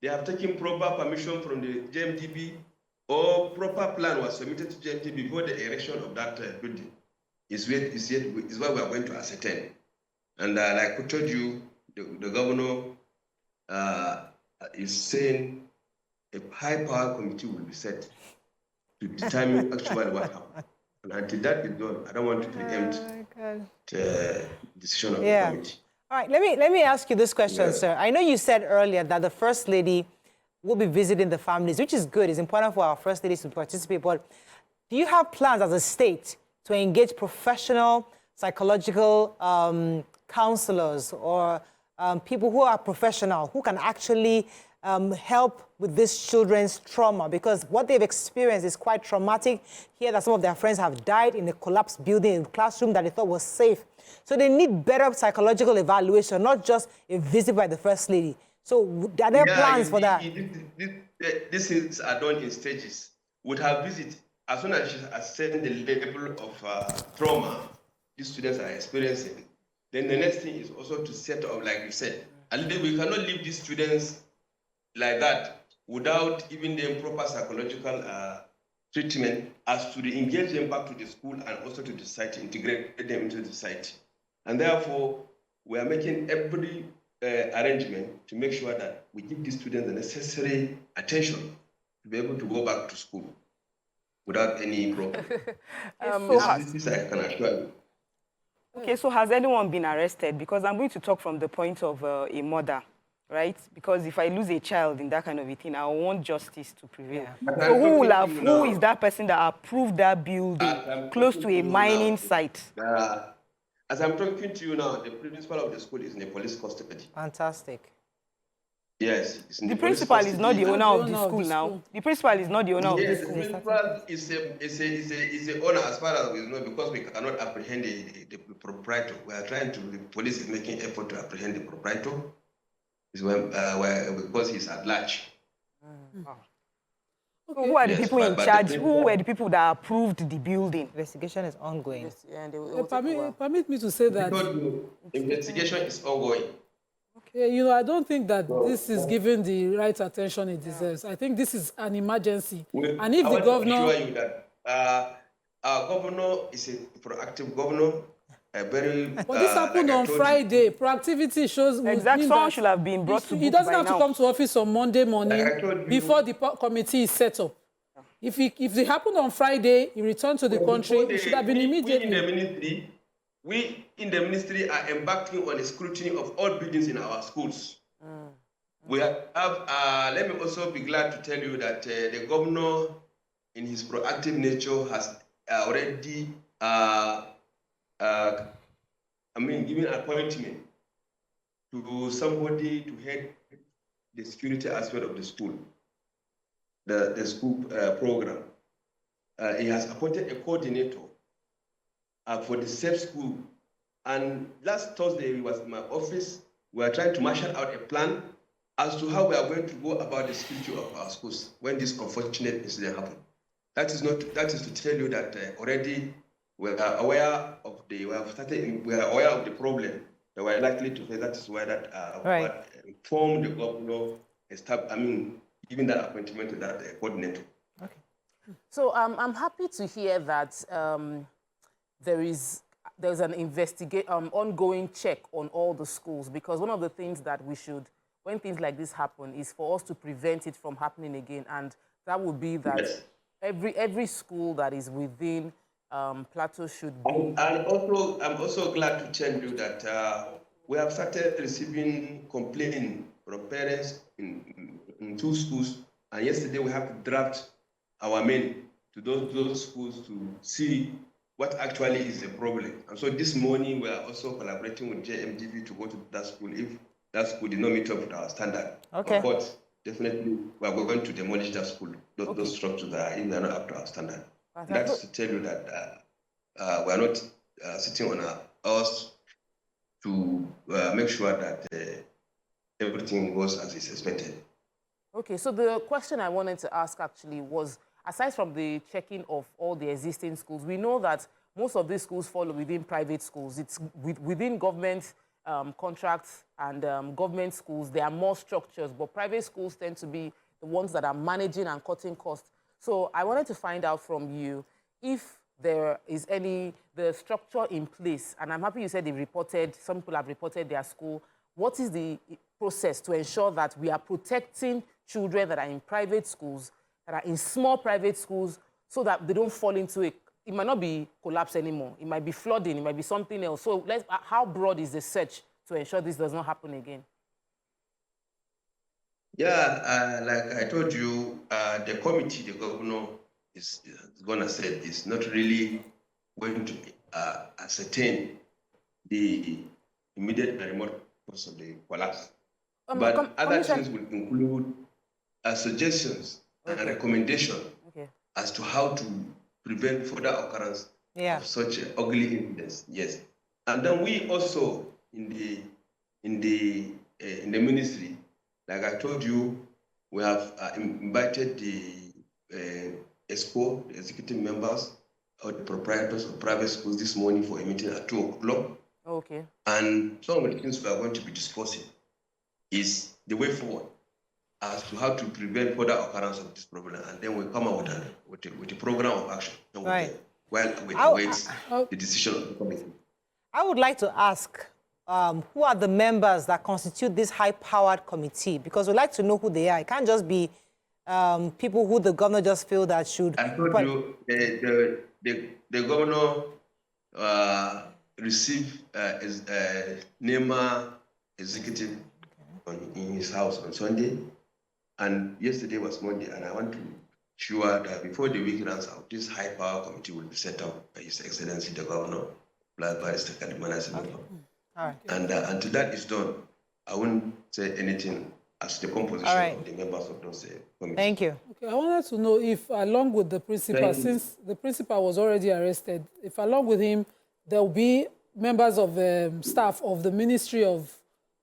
they have taken proper permission from the JMDB or proper plan was submitted to JMDB before the erection of that building is what we are going to ascertain. And like I told you, the governor is saying a high-power committee will be set to determine actually what happened. And until that is done, I don't want to preempt the decision of the committee. All right, let me ask you this question, sir. I know you said earlier that the First Lady will be visiting the families, which is good. It's important for our First Ladies to participate. But do you have plans as a state to engage professional psychological counselors or people who are professional, who can actually help with this children's trauma? Because what they've experienced is quite traumatic. Here that some of their friends have died in a collapsed building, in a classroom that they thought was safe. So they need better psychological evaluation, not just a visit by the First Lady. So are there plans for that? These things are done in stages. Would have visit as soon as she has seen the level of trauma these students are experiencing. Then the next thing is also to set up, like you said, and we cannot leave these students like that without giving them proper psychological treatment as to the engage them back to the school and also to the society, integrate them into the society. And therefore, we are making every arrangement to make sure that we give these students the necessary attention to be able to go back to school without any problem. This I can assure you. Okay, so has anyone been arrested? Because I'm going to talk from the point of a mother, right? Because if I lose a child in that kind of a thing, I want justice to prevail. So who is that person that approved that building close to a mining site? As I'm talking to you now, the principal of the school is in the police custody. Fantastic. Yes. The principal is not the owner of the school now. The principal is not the owner of the school. Yes, the principal is the owner as far as we know, because we cannot apprehend the proprietor. We are trying to, the police is making effort to apprehend the proprietor because he's at large. So who are the people in charge? Who were the people that approved the building? Investigation is ongoing. Yes, yeah, and they will Permit me to say that. Investigation is ongoing. Okay, you know, I don't think that this is given the right attention it deserves. I think this is an emergency. And if the governor... I want to assure you that our governor is a proactive governor. But this happened on Friday. Proactivity shows... Exactly. Someone should have been brought to book. He doesn't have to come to office on Monday morning before the committee is set up. If it happened on Friday, he returned to the country, it should have been immediately. We in the ministry are embarking on a scrutiny of all buildings in our schools. We have, let me also be glad to tell you that the governor, in his proactive nature, has already given appointment to somebody to head the security aspect of the school, the school program. He has appointed a coordinator for the safe school. And last Thursday, he was in my office. We are trying to marshal out a plan as to how we are going to go about the security of our schools when this unfortunate incident happened. That is to tell you that already we are aware of the problem that we are likely to face. That is why that informed the governor, giving that appointment to that coordinator. Okay. So I'm happy to hear that there's an ongoing check on all the schools, because one of the things that we should, when things like this happen, is for us to prevent it from happening again. And that would be that every school that is within Plateau should be. I'm also glad to tell you that we have started receiving complaints from parents in 2 schools, and yesterday we have to draft our men to those schools to see what actually is the problem. And so this morning we are also collaborating with JMDB to go to that school if that school did not meet up with our standard. Okay. But definitely we are going to demolish that school, those structures that are not up to our standard. That's to tell you that we are not sitting on our oars to make sure that everything goes as is expected. Okay, so the question I wanted to ask actually was, aside from the checking of all the existing schools, we know that most of these schools fall within private schools. It's within government contracts and government schools, there are more structures, but private schools tend to be the ones that are managing and cutting costs. So I wanted to find out from you if there is the structure in place, and I'm happy you said some people have reported their school. What is the process to ensure that we are protecting children that are in private schools, that are in small private schools, so that they don't fall into it might not be collapse anymore. It might be flooding. It might be something else. So how broad is the search to ensure this does not happen again? Yeah, like I told you, the committee the governor is going to say is not really going to ascertain the immediate and remote cause of the collapse. But other things will include suggestions and recommendations as to how to prevent further occurrence of such ugly incidents. Yes, and then we also in the ministry, like I told you, we have invited the EXCO, the executive members, or the proprietors of private schools this morning for a meeting at 2 o'clock. Okay. And some of the things we are going to be discussing is the way forward as to how to prevent further occurrence of this problem, and then we'll come out with a program of action. While we await the decision of the committee. I would like to ask, who are the members that constitute this high-powered committee? Because we'd like to know who they are. It can't just be people who the governor just feel that should... I told you, the governor received NEMA executive in his house on Sunday, and yesterday was Monday, and I want to ensure that before the week runs out, this high-power committee will be set up by His Excellency the Governor, Barrister Kaduna. And until that is done, I won't say anything as to the composition of the members of those committees. Thank you. Okay, I wanted to know if, along with the principal, since the principal was already arrested, if along with him, there will be members of the staff of the Ministry of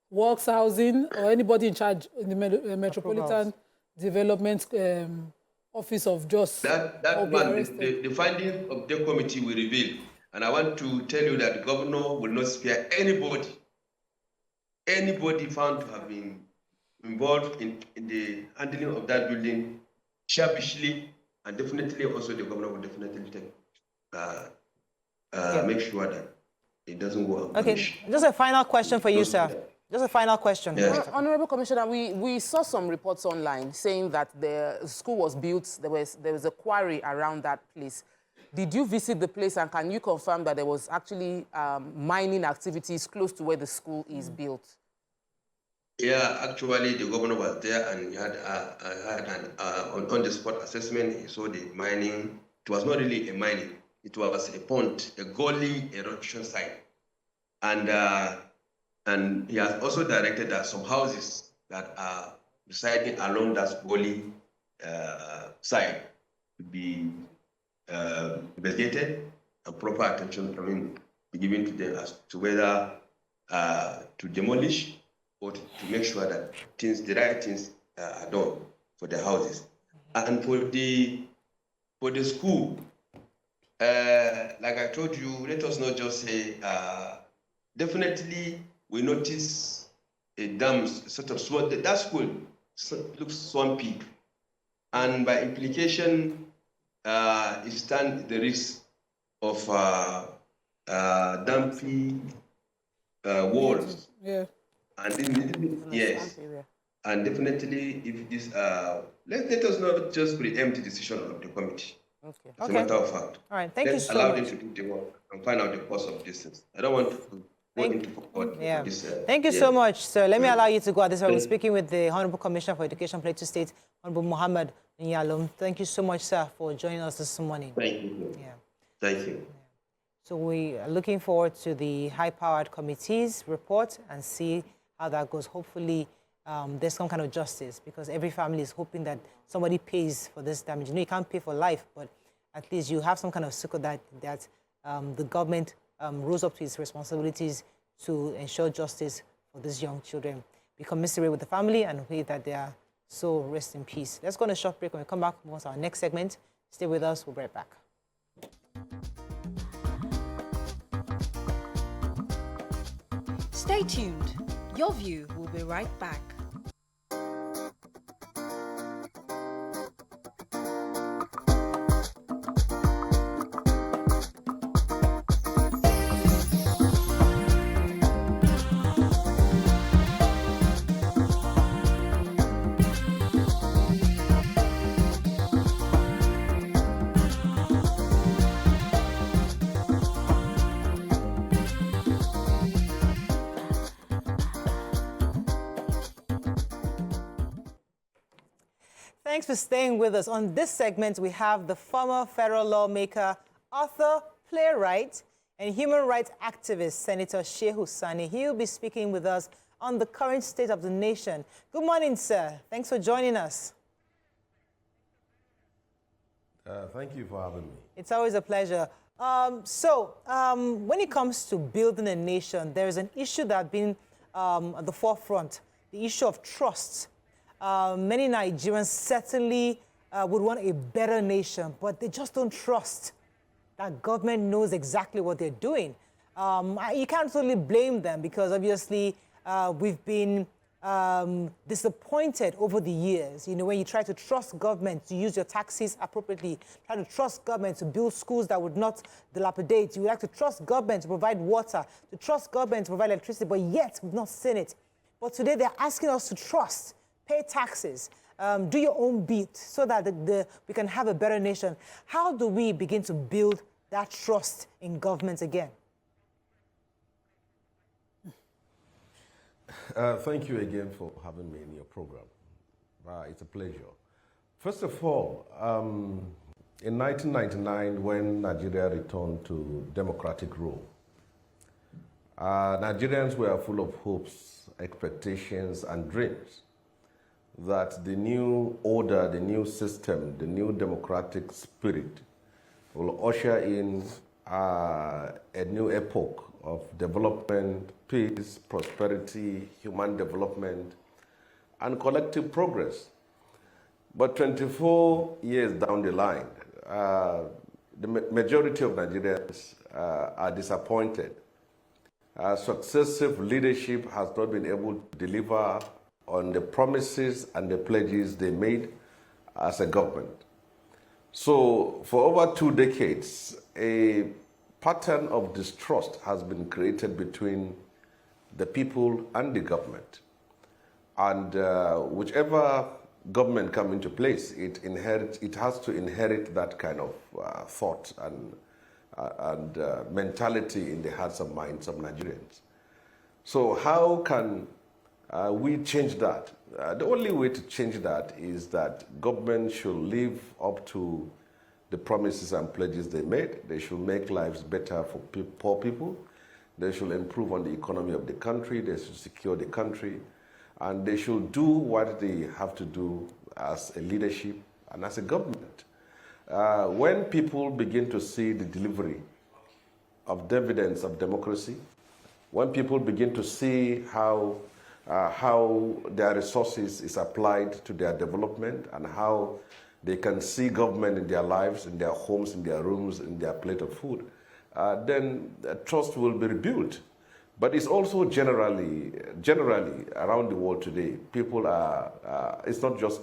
Works, Housing, or anybody in charge in the Metropolitan Development Office of Just. That one, the findings of the committee will reveal. And I want to tell you that the governor will not spare anybody found to have been involved in the handling of that building sharpishly, and definitely also the governor will definitely take make sure that it doesn't go unpunished. Okay, just a final question for you, sir. Just a final question. Yes. Honorable Commissioner, we saw some reports online saying that the school was built, there was a quarry around that place. Did you visit the place, and can you confirm that there was actually mining activities close to where the school is built? Yeah, actually the governor was there, and he had an on-the-spot assessment. He saw the mining. It was not really a mining. It was a pond, a gully erosion site. And he has also directed that some houses that are residing along that gully site to be investigated and proper attention be given to them as to whether to demolish or to make sure that the right things are done for the houses. And for the school, like I told you, let us not just say, definitely we notice a dam sort of swamp. That school looks swampy, and by implication, it stands the risk of dumpy walls. Yeah. And yes. And definitely, if this, let us not just preempt the decision of the committee. Okay. As a matter of fact. All right. Thank you so allow much. them to do the work and find out the cause of this thing. I don't want to go into this. Thank you so much, sir. Let me allow you to go at this. We're speaking with the Honorable Commissioner for Education, Plateau State, Honorable Muhammad Nyalom. Thank you so much, sir, for joining us this morning. Thank you. Yeah. Thank you. So we are looking forward to the high-powered committee's report and see how that goes. Hopefully, there's some kind of justice, because every family is hoping that somebody pays for this damage. You know, you can't pay for life, but at least you have some kind of circle that the government rose up to its responsibilities to ensure justice for these young children. We commiserate with the family and pray that they are so rest in peace. Let's go on a short break. When we come back, move on to our next segment. Stay with us. We'll be right back. Stay tuned. Your View will be right back. Thanks for staying with us. On this segment, we have the former federal lawmaker, author, playwright, and human rights activist, Senator Shehu Sanni. He will be speaking with us on the current state of the nation. Good morning, sir. Thanks for joining us. Thank you for having me. It's always a pleasure. When it comes to building a nation, there is an issue that's been at the forefront, the issue of trust. Many Nigerians certainly would want a better nation, but they just don't trust that government knows exactly what they're doing. You can't totally blame them, because obviously we've been disappointed over the years. You know, when you try to trust government to use your taxes appropriately, try to trust government to build schools that would not dilapidate. You would like to trust government to provide water, to trust government to provide electricity, but yet we've not seen it. But today they're asking us to trust, pay taxes, do your own bit so that we can have a better nation. How do we begin to build that trust in government again? Thank you again for having me in your program. It's a pleasure. First of all, in 1999, when Nigeria returned to democratic rule, Nigerians were full of hopes, expectations, and dreams that the new order, the new system, the new democratic spirit will usher in a new epoch of development, peace, prosperity, human development, and collective progress. But 24 years down the line, the majority of Nigerians are disappointed. Successive leadership has not been able to deliver on the promises and the pledges they made as a government. So for over 2 decades, a pattern of distrust has been created between the people and the government. And whichever government comes into place, it has to inherit that kind of thought and mentality in the hearts and minds of Nigerians. So how can we change that? The only way to change that is that government should live up to the promises and pledges they made. They should make lives better for poor people. They should improve on the economy of the country. They should secure the country. And they should do what they have to do as a leadership and as a government. When people begin to see the delivery of dividends of democracy, when people begin to see how their resources is applied to their development and how they can see government in their lives, in their homes, in their rooms, in their plate of food, then trust will be rebuilt. But it's also generally around the world today, people it's not just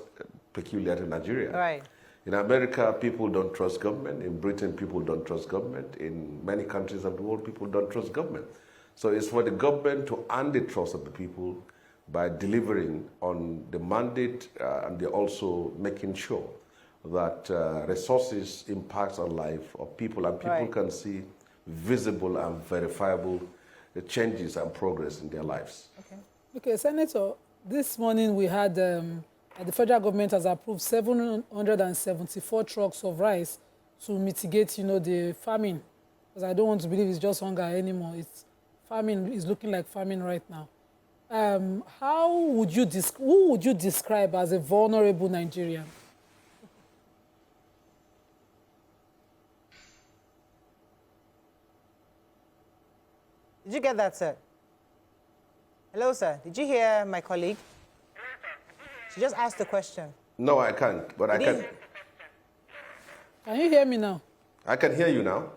peculiar to Nigeria. Right. In America, people don't trust government. In Britain, people don't trust government. In many countries of the world, people don't trust government. So it's for the government to earn the trust of the people by delivering on the mandate, and they're also making sure that resources impact on life of people, and people can see visible and verifiable changes and progress in their lives. Okay, Senator, this morning we had the federal government has approved 774 trucks of rice to mitigate, the famine. Because I don't want to believe it's just hunger anymore. It's famine is looking like famine right now. Who would you describe as a vulnerable Nigerian? Did you get that, sir? Hello, sir. Did you hear my colleague? She just asked the question. No, I can't, but I can. Can you hear me now? I can hear you now.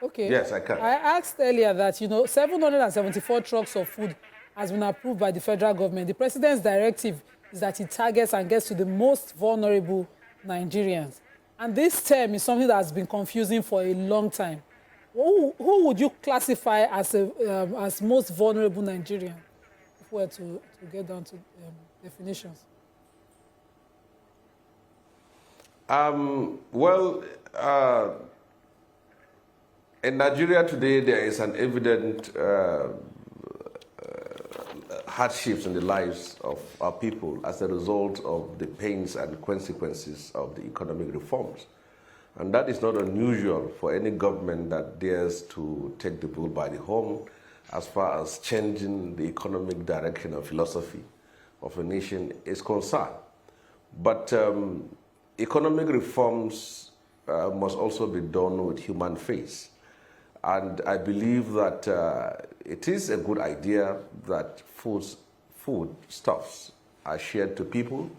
Okay. Yes, I can. I asked earlier that, 774 trucks of food has been approved by the federal government. The president's directive is that it targets and gets to the most vulnerable Nigerians. And this term is something that has been confusing for a long time. Who would you classify as most vulnerable Nigerian, if we were to get down to definitions? In Nigeria today, there is an evident hardships in the lives of our people as a result of the pains and consequences of the economic reforms. And that is not unusual for any government that dares to take the bull by the horn as far as changing the economic direction and philosophy of a nation is concerned. But economic reforms must also be done with human face. And I believe that it is a good idea that foodstuffs are shared to people.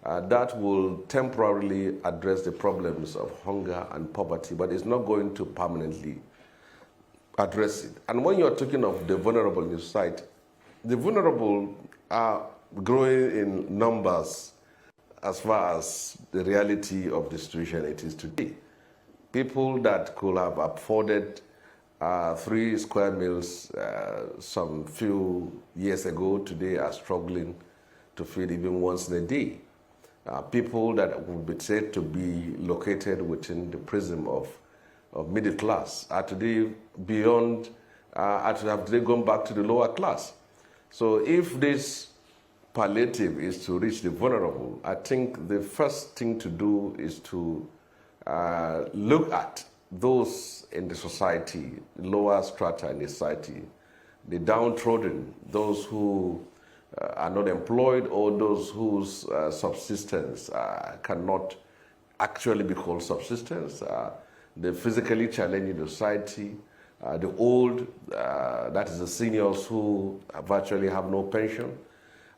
That will temporarily address the problems of hunger and poverty, but it's not going to permanently address it. And when you're talking of the vulnerable in the society, the vulnerable are growing in numbers as far as the reality of the situation it is today. People that could have afforded 3 square meals some few years ago today are struggling to feed even once in a day. People that would be said to be located within the prism of middle class are today beyond, have today gone back to the lower class. So if this palliative is to reach the vulnerable, I think the first thing to do is to look at those in the society, lower strata in the society, the downtrodden, those who are not employed, or those whose subsistence cannot actually be called subsistence, the physically challenged in the society, the old, that is the seniors who virtually have no pension,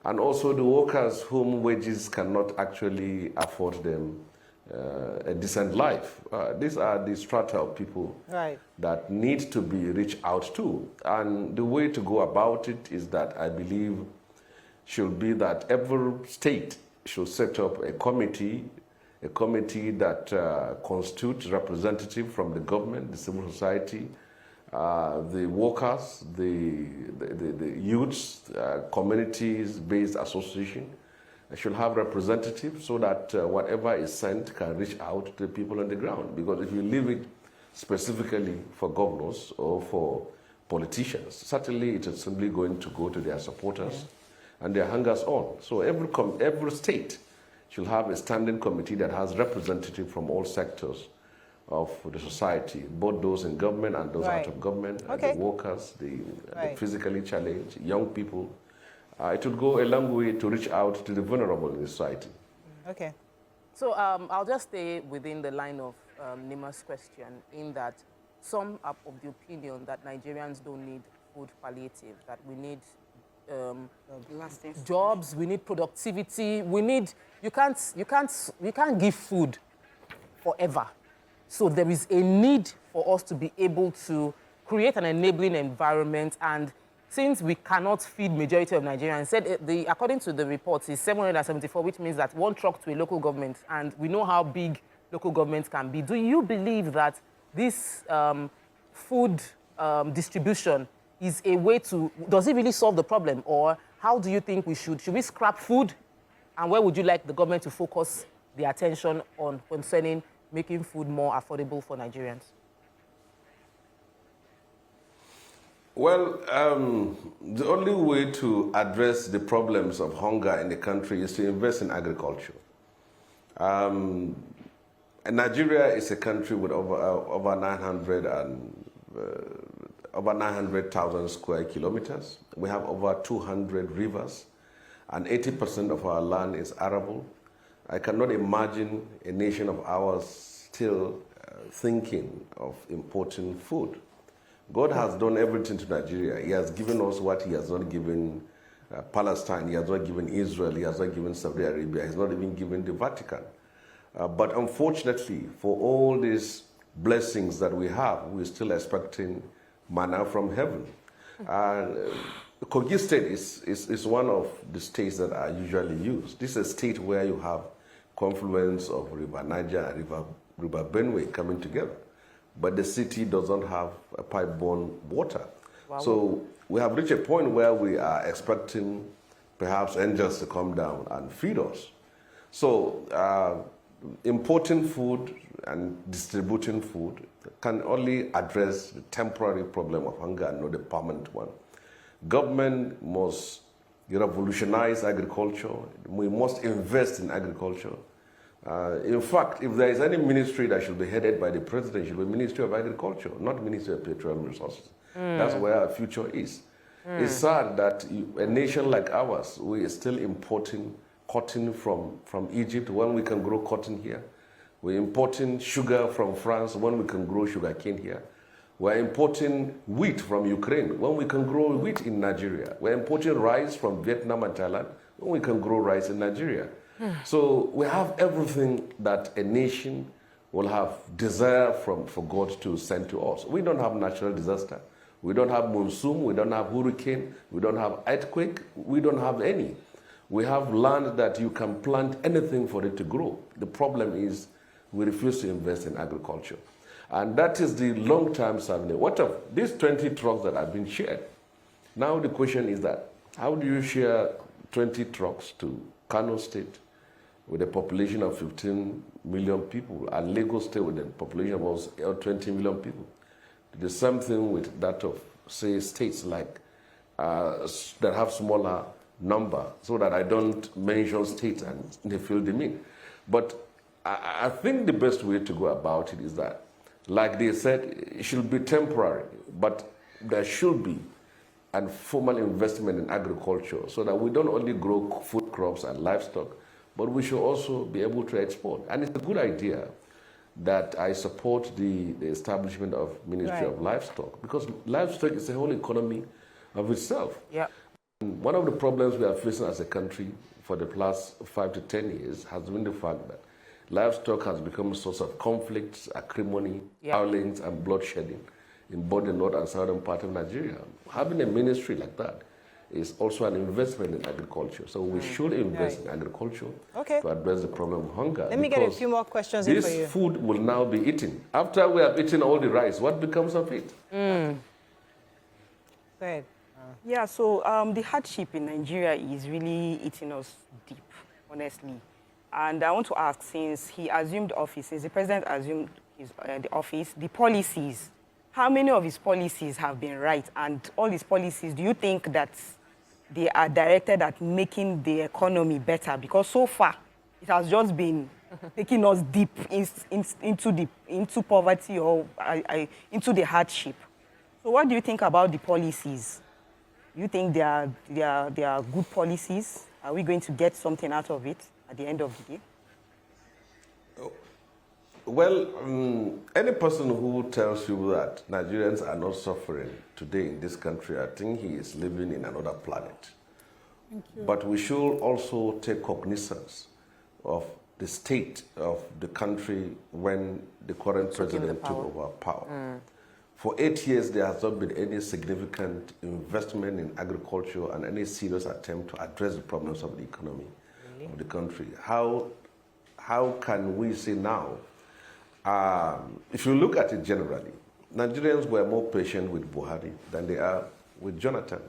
and also the workers whom wages cannot actually afford them a decent life. These are the strata of people that need to be reached out to. And the way to go about it is that I believe should be that every state should set up a committee that constitutes representatives from the government, the civil society, the workers, the youths, communities-based association. Should have representatives so that whatever is sent can reach out to the people on the ground. Because if you leave it specifically for governors or for politicians, certainly it is simply going to go to their supporters and their hangers on. So every state should have a standing committee that has representatives from all sectors of the society, both those in government and those out of government, the workers, the physically challenged, young people. It would go a long way to reach out to the vulnerable in the society. Okay. So I'll just stay within the line of Nima's question, in that some are of the opinion that Nigerians don't need food palliative, that we need jobs, we need productivity, we need, you can't give food forever. So there is a need for us to be able to create an enabling environment. And since we cannot feed majority of Nigerians, according to the reports, it's 774, which means that 1 truck to a local government, and we know how big local governments can be. Do you believe that this food distribution is a way to, does it really solve the problem? Or how do you think we should we scrap food? And where would you like the government to focus the attention on concerning making food more affordable for Nigerians? Well, the only way to address the problems of hunger in the country is to invest in agriculture. Nigeria is a country with over 900,000 square kilometers. We have over 200 rivers, and 80% of our land is arable. I cannot imagine a nation of ours still thinking of importing food. God has done everything to Nigeria. He has given us what he has not given Palestine. He has not given Israel. He has not given Saudi Arabia. He has not even given the Vatican. But unfortunately, for all these blessings that we have, we're still expecting manna from heaven. Kogi State is one of the states that are usually used. This is a state where you have confluence of River Niger and River Benue coming together. But the city doesn't have a pipe-borne water. Wow. So we have reached a point where we are expecting perhaps angels to come down and feed us. So importing food and distributing food can only address the temporary problem of hunger and not the permanent one. Government must revolutionize agriculture. We must invest in agriculture. In fact, if there is any ministry that should be headed by the president, it should be Ministry of Agriculture, not Ministry of Petroleum Resources. That's where our future is. It's sad that a nation like ours, we are still importing cotton from Egypt when we can grow cotton here. We're importing sugar from France when we can grow sugarcane here. We're importing wheat from Ukraine when we can grow wheat in Nigeria. We're importing rice from Vietnam and Thailand when we can grow rice in Nigeria. So we have everything that a nation will have desire for God to send to us. We don't have natural disaster. We don't have monsoon. We don't have hurricane. We don't have earthquake. We don't have any. We have land that you can plant anything for it to grow. The problem is we refuse to invest in agriculture. And that is the long-term survey. What of these 20 trucks that have been shared? Now the question is that, how do you share 20 trucks to Kano State with a population of 15 million people, and Lagos State with a population of almost 20 million people? The same thing with that of, say, states like that have smaller number, so that I don't mention states and they feel demean. But I think the best way to go about it is that, like they said, it should be temporary, but there should be a formal investment in agriculture so that we don't only grow food crops and livestock, but we should also be able to export. And it's a good idea that I support the establishment of Ministry of Livestock, because livestock is a whole economy of itself. Yeah. One of the problems we are facing as a country for the past 5 to 10 years has been the fact that livestock has become a source of conflicts, acrimony, violence, and bloodshedding in both the north and southern part of Nigeria. Having a ministry like that is also an investment in agriculture. So we should invest in agriculture to address the problem of hunger. Let me get a few more questions in for you. This food will now be eaten. After we have eaten all the rice, what becomes of it? Go ahead. Yeah, so the hardship in Nigeria is really eating us deep, honestly. And I want to ask, since he assumed office, since the president assumed the office, the policies, how many of his policies have been right? And all his policies, do you think that they are directed at making the economy better? Because so far, it has just been taking us deep into poverty or into the hardship. So what do you think about the policies? Do you think they are good policies? Are we going to get something out of it at the end of the day? Well, any person who tells you that Nigerians are not suffering today in this country, I think he is living in another planet. Thank you. But we should also take cognizance of the state of the country when the current president took over power. For 8 years, there has not been any significant investment in agriculture and any serious attempt to address the problems of the economy of the country. How can we say now, if you look at it generally, Nigerians were more patient with Buhari than they are with Jonathan.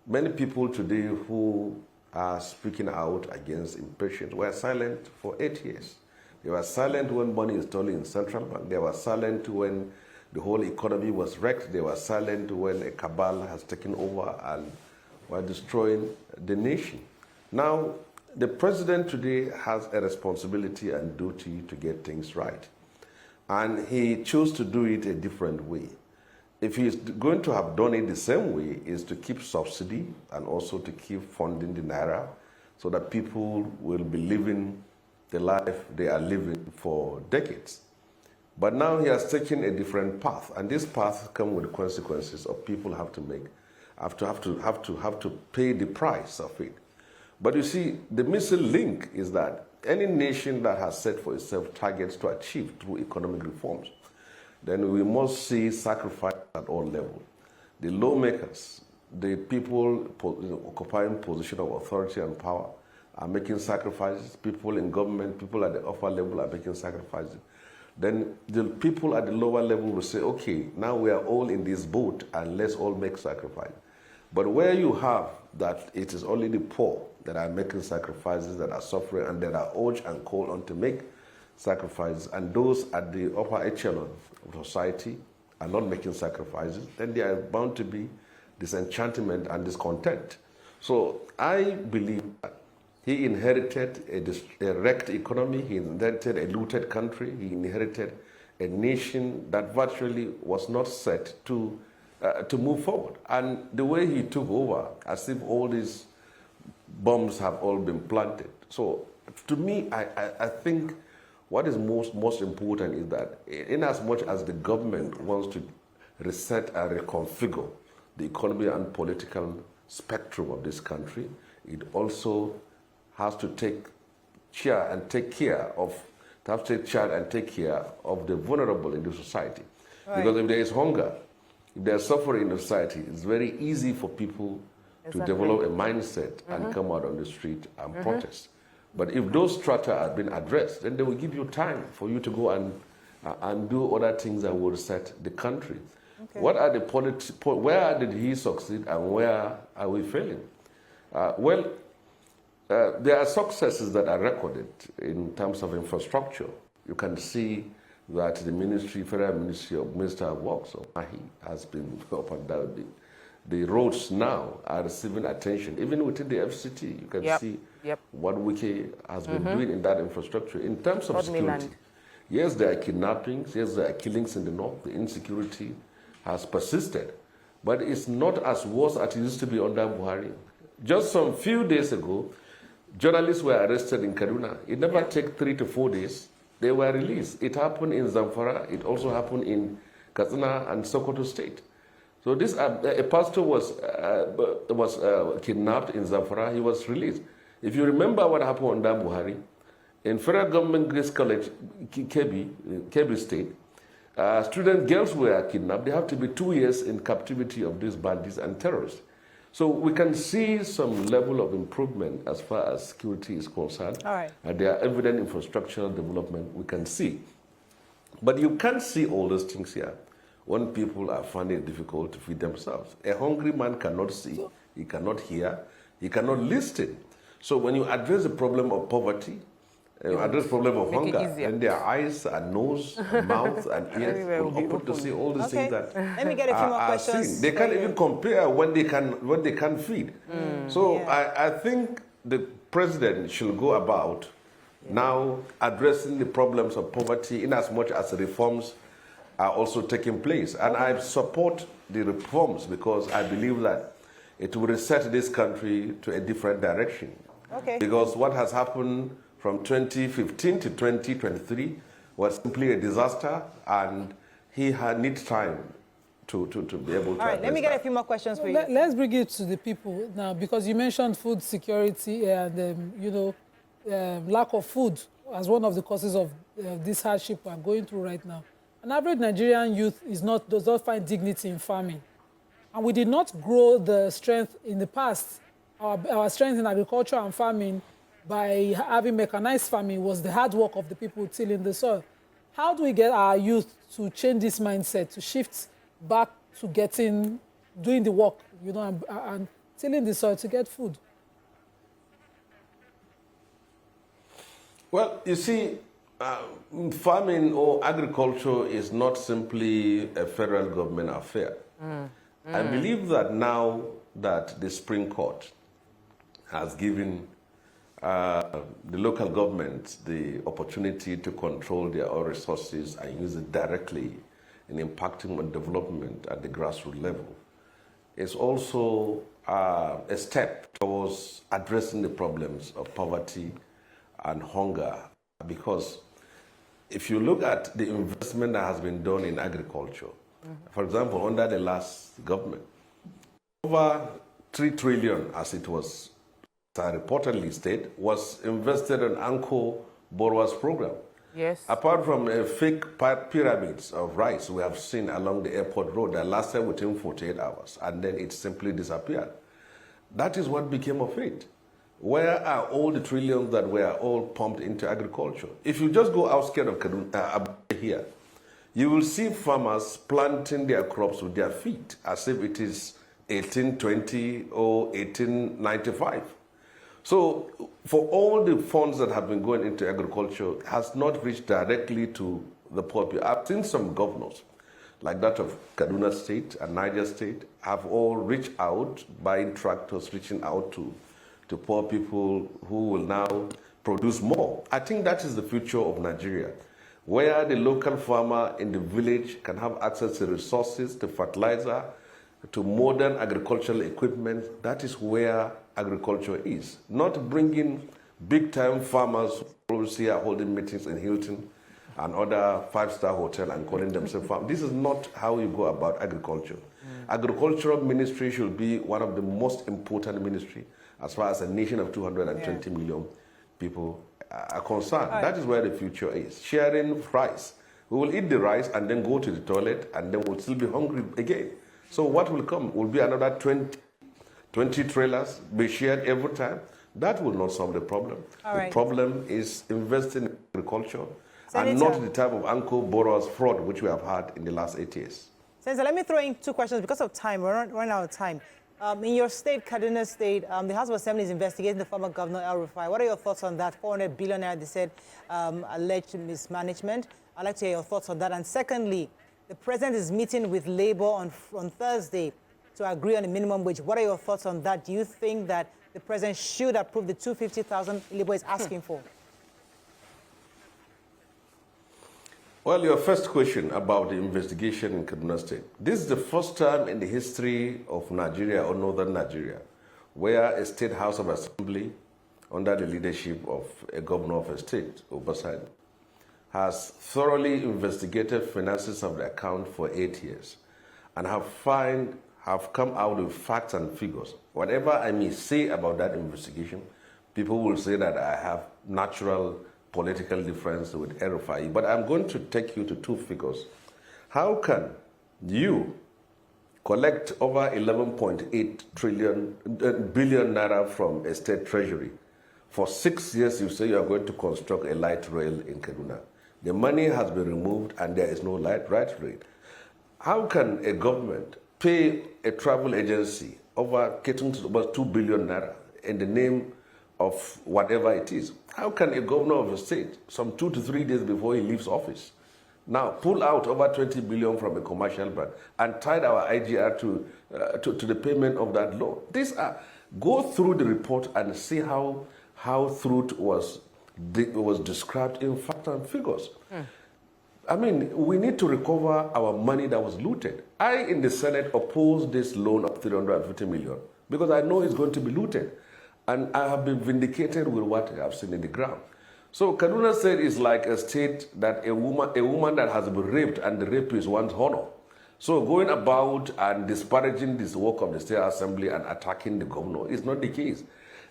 Many people today who are speaking out against impatience were silent for 8 years. They were silent when money is stolen in central bank. They were silent when the whole economy was wrecked. They were silent when a cabal has taken over and were destroying the nation. Now, the president today has a responsibility and duty to get things right. And he chose to do it a different way. If he's going to have done it the same way, is to keep subsidy and also to keep funding the Naira so that people will be living the life they are living for decades. But now he has taken a different path, and this path comes with the consequences of people have to pay the price of it. But you see, the missing link is that any nation that has set for itself targets to achieve through economic reforms, then we must see sacrifice at all levels. The lawmakers, the people occupying position of authority and power are making sacrifices. People in government, people at the upper level are making sacrifices. Then the people at the lower level will say, okay, now we are all in this boat and let's all make sacrifice. But where you have that it is only the poor that are making sacrifices, that are suffering, and that are urged and called on to make sacrifices, and those at the upper echelon of society are not making sacrifices, then there are bound to be disenchantment and discontent. So I believe that he inherited a wrecked economy, he inherited a looted country, he inherited a nation that virtually was not set to move forward. And the way he took over, as if all these bombs have all been planted. So to me, I think what is most important is that in as much as the government wants to reset and reconfigure the economy and political spectrum of this country, it also has to take charge and take care of the vulnerable in the society. Right. Because if there is hunger, if there is suffering in the society, it's very easy for people to develop a mindset and come out on the street and protest. But if those strata have been addressed, then they will give you time for you to go and do other things that will reset the country. Okay. What are the where did he succeed and where are we failing? There are successes that are recorded in terms of infrastructure. You can see that the Federal Minister of Works, he has been up and down. The roads now are receiving attention. Even within the FCT, you can see what Wiki has been doing in that infrastructure. In terms of security, yes, there are kidnappings, yes, there are killings in the north. The insecurity has persisted, but it's not as worse as it used to be under Buhari. Just some few days ago, journalists were arrested in Kaduna. It never took 3 to 4 days. They were released. It happened in Zamfara. It also happened in Kaduna and Sokoto State. So this a pastor was kidnapped in Zamfara. He was released. If you remember what happened under Buhari, in Federal Government Grace College, Kebbi State, student girls were kidnapped. They have to be 2 years in captivity of these bandits and terrorists. So we can see some level of improvement as far as security is concerned. All right. And there are evident infrastructural development we can see. But you can't see all those things here when people are finding it difficult to feed themselves. A hungry man cannot see, he cannot hear, he cannot listen. So when you address the problem of poverty, address the problem of hunger, then their eyes and nose and mouth and ears will open to see all these things that Let me get a few more questions. They can't even compare when they can feed. So I think the president should go about now addressing the problems of poverty in as much as reforms are also taking place. And I support the reforms because I believe that it will reset this country to a different direction. Okay. Because what has happened from 2015 to 2023 was simply a disaster, and he needs time to be able to. All right, let me get a few more questions for you. Let's bring it to the people now, because you mentioned food security and lack of food as one of the causes of this hardship we're going through right now. An average Nigerian youth does not find dignity in farming. And we did not grow the strength in the past. Our strength in agriculture and farming by having mechanized farming was the hard work of the people tilling the soil. How do we get our youth to change this mindset, to shift back to getting doing the work, you know, and tilling the soil to get food. Well, you see, farming or agriculture is not simply a federal government affair. I believe that now that the Supreme Court has given the local governments the opportunity to control their own resources and use it directly in impacting on development at the grassroots level, it's also a step towards addressing the problems of poverty and hunger. Because if you look at the investment that has been done in agriculture, for example, under the last government, over 3 trillion, as it was reportedly stated, was invested in ANCO borrowers program. Yes. Apart from fake pyramids of rice we have seen along the airport road that lasted within 48 hours and then it simply disappeared. That is what became of it. Where are all the trillions that were all pumped into agriculture? If you just go outskirts of Kaduna here, you will see farmers planting their crops with their feet as if it is 1820 or 1895. So for all the funds that have been going into agriculture has not reached directly to the poor people. I've seen some governors, like that of Kaduna State and Niger State, have all reached out, buying tractors, reaching out to poor people who will now produce more. I think that is the future of Nigeria, where the local farmer in the village can have access to resources, to fertilizer, to modern agricultural equipment. That is where agriculture is. Not bringing big-time farmers who are holding meetings in Hilton and other five-star hotel and calling themselves farmers. This is not how you go about agriculture. Agricultural ministry should be one of the most important ministry as far as a nation of 220 million people are concerned. That is where the future is. Sharing rice. We will eat the rice and then go to the toilet and then we'll still be hungry again. So what will come will be another 20 trailers be shared every time. That will not solve the problem. The problem is investing in agriculture and not the type of ANCO borrowers fraud which we have had in the last 8 years. Senator, let me throw in 2 questions because of time. We're running out of time. In your state, Kaduna State, the House of Assembly is investigating the former governor, El-Rufai. What are your thoughts on that? 400 billion naira, they said, alleged mismanagement. I'd like to hear your thoughts on that. And secondly, the president is meeting with Labour on Thursday to agree on a minimum wage. What are your thoughts on that? Do you think that the president should approve the 250,000 Labour is asking for? Well, your first question about the investigation in Kaduna State. This is the first time in the history of Nigeria or northern Nigeria where a state House of Assembly, under the leadership of a governor of a state, oversight, has thoroughly investigated finances of the account for 8 years and have come out with facts and figures. Whatever I may say about that investigation, people will say that I have natural political difference with El-Rufai, but I'm going to take you to 2 figures. How can you collect over 11.8 billion naira from a state treasury? For 6 years, you say you are going to construct a light rail in Kaduna. The money has been removed and there is no light rail. How can a government pay a travel agency over getting to about 2 billion naira in the name of whatever it is? How can a governor of a state, some 2 to 3 days before he leaves office, now pull out over 20 billion from a commercial bank and tie our IGR to the payment of that loan? Go through the report and see how through it was described in fact and figures. I mean, we need to recover our money that was looted. I, in the Senate, oppose this loan of 350 million because I know it's going to be looted. And I have been vindicated with what I have seen in the ground. So Kaduna State is like a state that a woman that has been raped and the rapist wants honor. So going about and disparaging this work of the State Assembly and attacking the governor is not the case.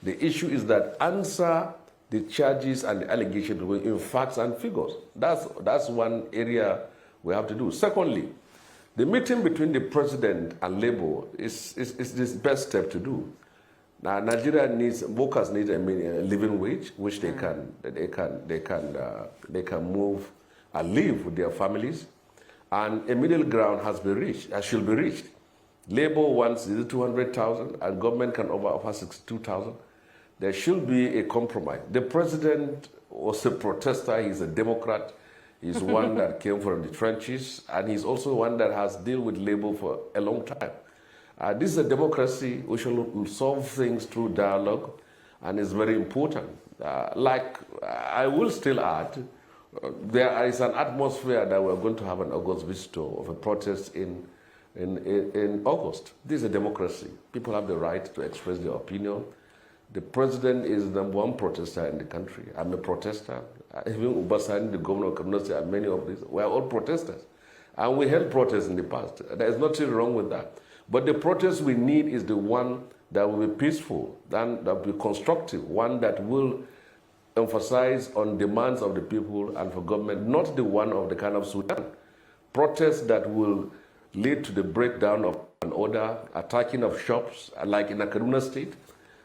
The issue is that answer the charges and the allegations in facts and figures. That's one area we have to do. Secondly, the meeting between the president and Labour is the best step to do. Now, Nigeria workers need a living wage, which they can move and live with their families, and a middle ground should be reached. Labour wants 200,000 and government can offer 62,000. There should be a compromise. The president was a protester, he's a Democrat, he's one that came from the trenches, and he's also one that has dealt with Labour for a long time. This is a democracy. We should solve things through dialogue, and it's very important. I will still add, there is an atmosphere that we're going to have an August visitor of a protest in August. This is a democracy. People have the right to express their opinion. The president is the number one protester in the country. I'm a protester. Even Ubasani, the governor of Kaduna State, and many of these, we are all protesters. And we held protests in the past. There is nothing wrong with that. But the protest we need is the one that will be peaceful, that will be constructive, one that will emphasize on demands of the people and for government, not the one of the kind of Sudan. Protests that will lead to the breakdown of an order, attacking of shops, like in Kaduna State.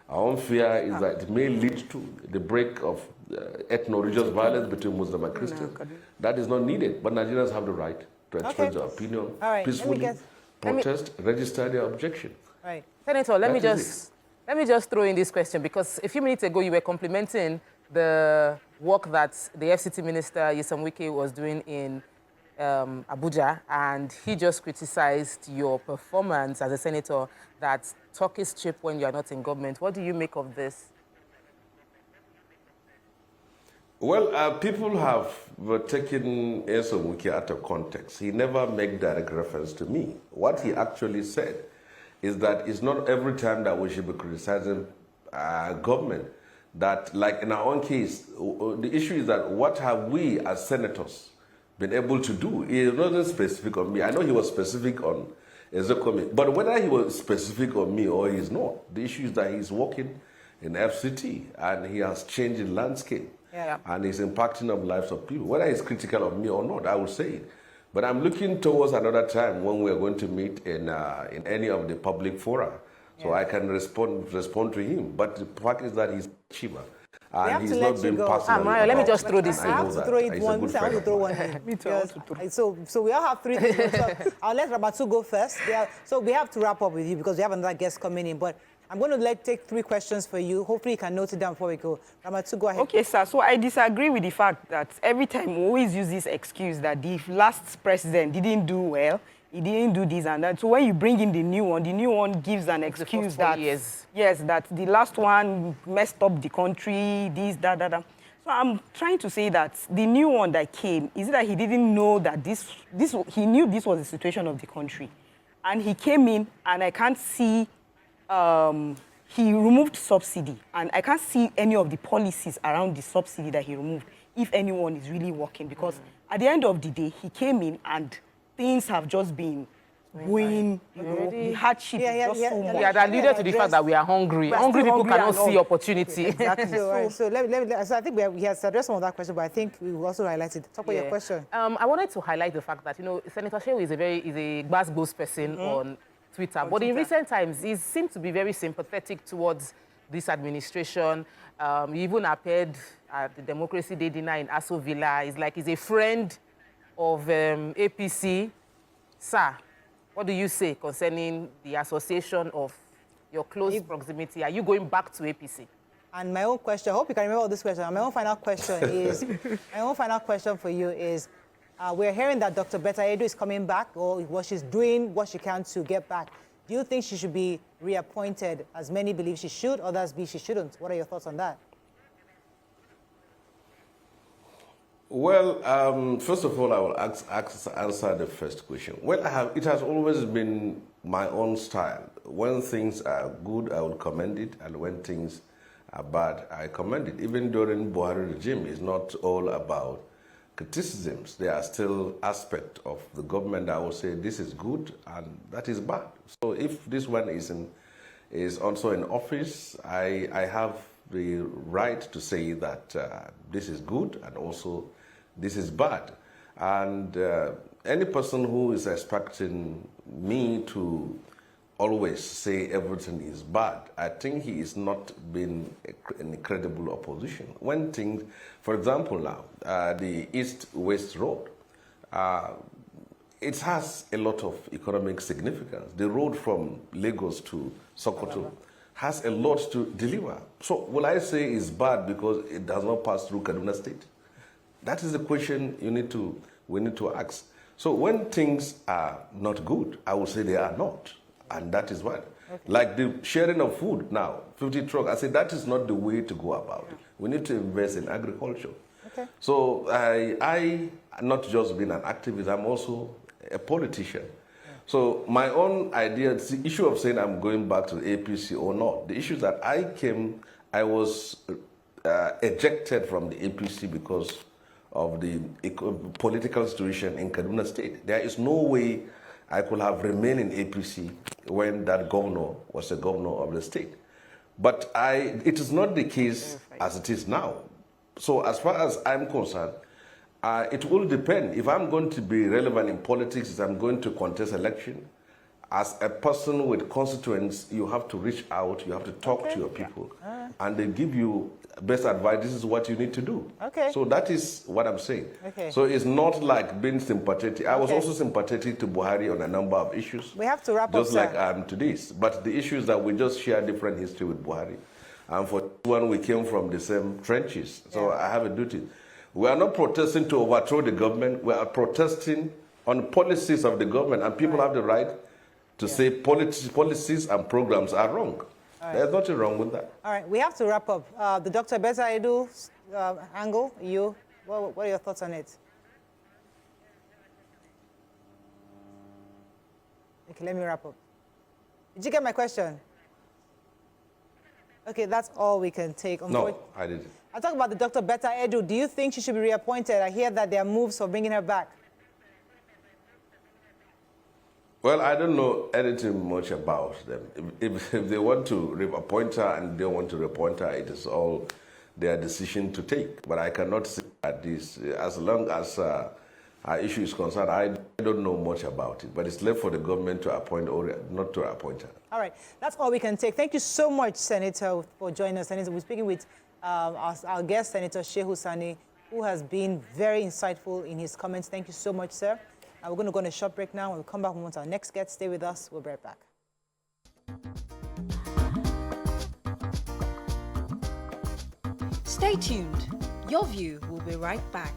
Our own fear is that it may lead to the break of ethno-religious violence between Muslim and Christians. That is not needed, but Nigerians have the right to express their opinion peacefully, protest, register their objection. Right. Senator, let me just throw in this question, because a few minutes ago you were complimenting the work that the FCT Minister Nyesom Wike was doing in Abuja, and he just criticized your performance as a senator, that talk is cheap when you are not in government. What do you make of this? Well, people have taken Nyesom Wike out of context. He never made direct reference to me. What he actually said is that it's not every time that we should be criticizing government. That, like in our own case, the issue is that what have we as senators been able to do? It wasn't specific on me. I know he was specific on Ezekomi, but whether he was specific on me or he's not, the issue is that he's working in FCT and he has changed the landscape and he's impacting on lives of people. Whether he's critical of me or not, I will say it. But I'm looking towards another time when we're going to meet in any of the public fora, so I can respond to him. But the fact is that he's a achiever. And he's not been personal. Mario, let me just throw this. I have to throw it one. I have to throw one in. Me too. So we all have 3 things. So I'll let Ramatu go first. So we have to wrap up with you because we have another guest coming in. But I'm going to take 3 questions for you. Hopefully you can note it down before we go. Ramatu, go ahead. Okay, sir. So I disagree with the fact that every time we always use this excuse that the last president didn't do well. He didn't do this and that. So when you bring in the new one gives an excuse that, yes, that the last one messed up the country, this, that. So I'm trying to say that the new one that came, is it that he didn't know that he knew this was the situation of the country. And he came in and I can't see, he removed subsidy. And I can't see any of the policies around the subsidy that he removed, if anyone is really working. Because at the end of the day, he came in and things have just been going, the hardship is just so much. Yeah, that alluded to the fact that we are hungry. Hungry people cannot see opportunity. Exactly. So I think we have addressed some of that question, but I think we will also highlight it. Talk about your question. I wanted to highlight the fact that, Senator Shehu is a gbas person on Twitter, but in recent times, he seemed to be very sympathetic towards this administration. He even appeared at the Democracy Day dinner in Aso Villa. He's a friend of APC. Sir, what do you say concerning the association of your close proximity? Are you going back to APC? And my own question, I hope you can remember all this question. My own final question for you is, we're hearing that Dr. Betta Edu is coming back, or she's doing what she can to get back. Do you think she should be reappointed, as many believe she should, others believe she shouldn't? What are your thoughts on that? Well, first of all, I will answer the first question. Well, it has always been my own style. When things are good, I will commend it, and when things are bad, I commend it. Even during Buhari regime, it's not all about criticisms. There are still aspects of the government that will say this is good and that is bad. So if this one is also in office, I have the right to say that this is good and also this is bad. And any person who is expecting me to always say everything is bad, I think he is not being an credible opposition. When things, for example now, the East-West Road, it has a lot of economic significance. The road from Lagos to Sokoto has a lot to deliver. So will I say it's bad because it does not pass through Kaduna State? That is the question we need to ask. So when things are not good, I would say they are not. And that is what. Okay. Like the sharing of food now, 50 trucks, I say that is not the way to go about it. We need to invest in agriculture. Okay. So I not just being an activist, I'm also a politician. Yeah. So my own idea, the issue of saying I'm going back to the APC or not, the issue is that I was ejected from the APC because of the political situation in Kaduna State. There is no way I could have remained in APC when that governor was the governor of the state. But it is not the case as it is now. So as far as I'm concerned, it will depend. If I'm going to be relevant in politics, if I'm going to contest election, as a person with constituents, you have to reach out, you have to talk to your people, and they give you best advice. This is what you need to do. Okay. So that is what I'm saying. Okay. So it's not like being sympathetic. I was also sympathetic to Buhari on a number of issues. We have to wrap up, just like I'm to this. But the issue is that we just share different history with Buhari. And for one, we came from the same trenches. So I have a duty. We are not protesting to overthrow the government. We are protesting on policies of the government. And people have the right to say policies and programs are wrong. There's nothing wrong with that. All right, we have to wrap up. The Dr. Betta Edu angle, what are your thoughts on it? Okay, let me wrap up. Did you get my question? Okay, that's all we can take. No, I didn't. I'll talk about the Dr. Betta Edu. Do you think she should be reappointed? I hear that there are moves for bringing her back. Well, I don't know anything much about them. If they want to reappoint her and they want to reappoint her, it is all their decision to take. But I cannot say that this, as long as our issue is concerned, I don't know much about it. But it's left for the government to appoint or not to appoint her. All right, that's all we can take. Thank you so much, Senator, for joining us. Senator, we're speaking with our guest, Senator Shehu Sanni, who has been very insightful in his comments. Thank you so much, sir. We're going to go on a short break now. When we come back, we want our next guest. Stay with us. We'll be right back. Stay tuned. Your View will be right back.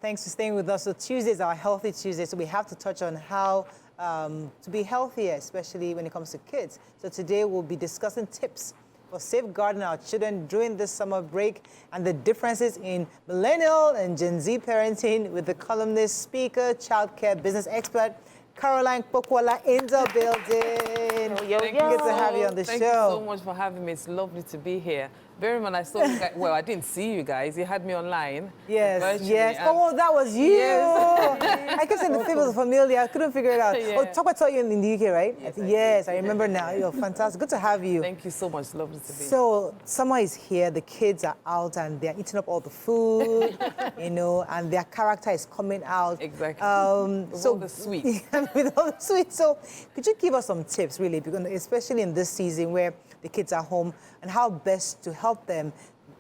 Thanks for staying with us. So Tuesdays are Healthy Tuesdays, so we have to touch on how to be healthier, especially when it comes to kids. So today we'll be discussing tips for safeguarding our children during this summer break and the differences in millennial and Gen Z parenting with the columnist, speaker, childcare business expert, Caroline Pokwala in the building. Good to have you on the show. Thank you so much for having me. It's lovely to be here. Very much, I saw you guys. Well, I didn't see you guys. You had me online. Yes, yes. Oh, that was you. Yes. I kept saying the figure was familiar. I couldn't figure it out. Yeah. Oh, Tokwe saw you in the UK, right? Yes, I remember now. You're fantastic. Good to have you. Thank you so much. Lovely to be here. So, summer is here. The kids are out and they're eating up all the food, you know, and their character is coming out. Exactly. With all the sweets. With all the sweets. So, could you give us some tips, really, because especially in this season where the kids are home, and how best to help them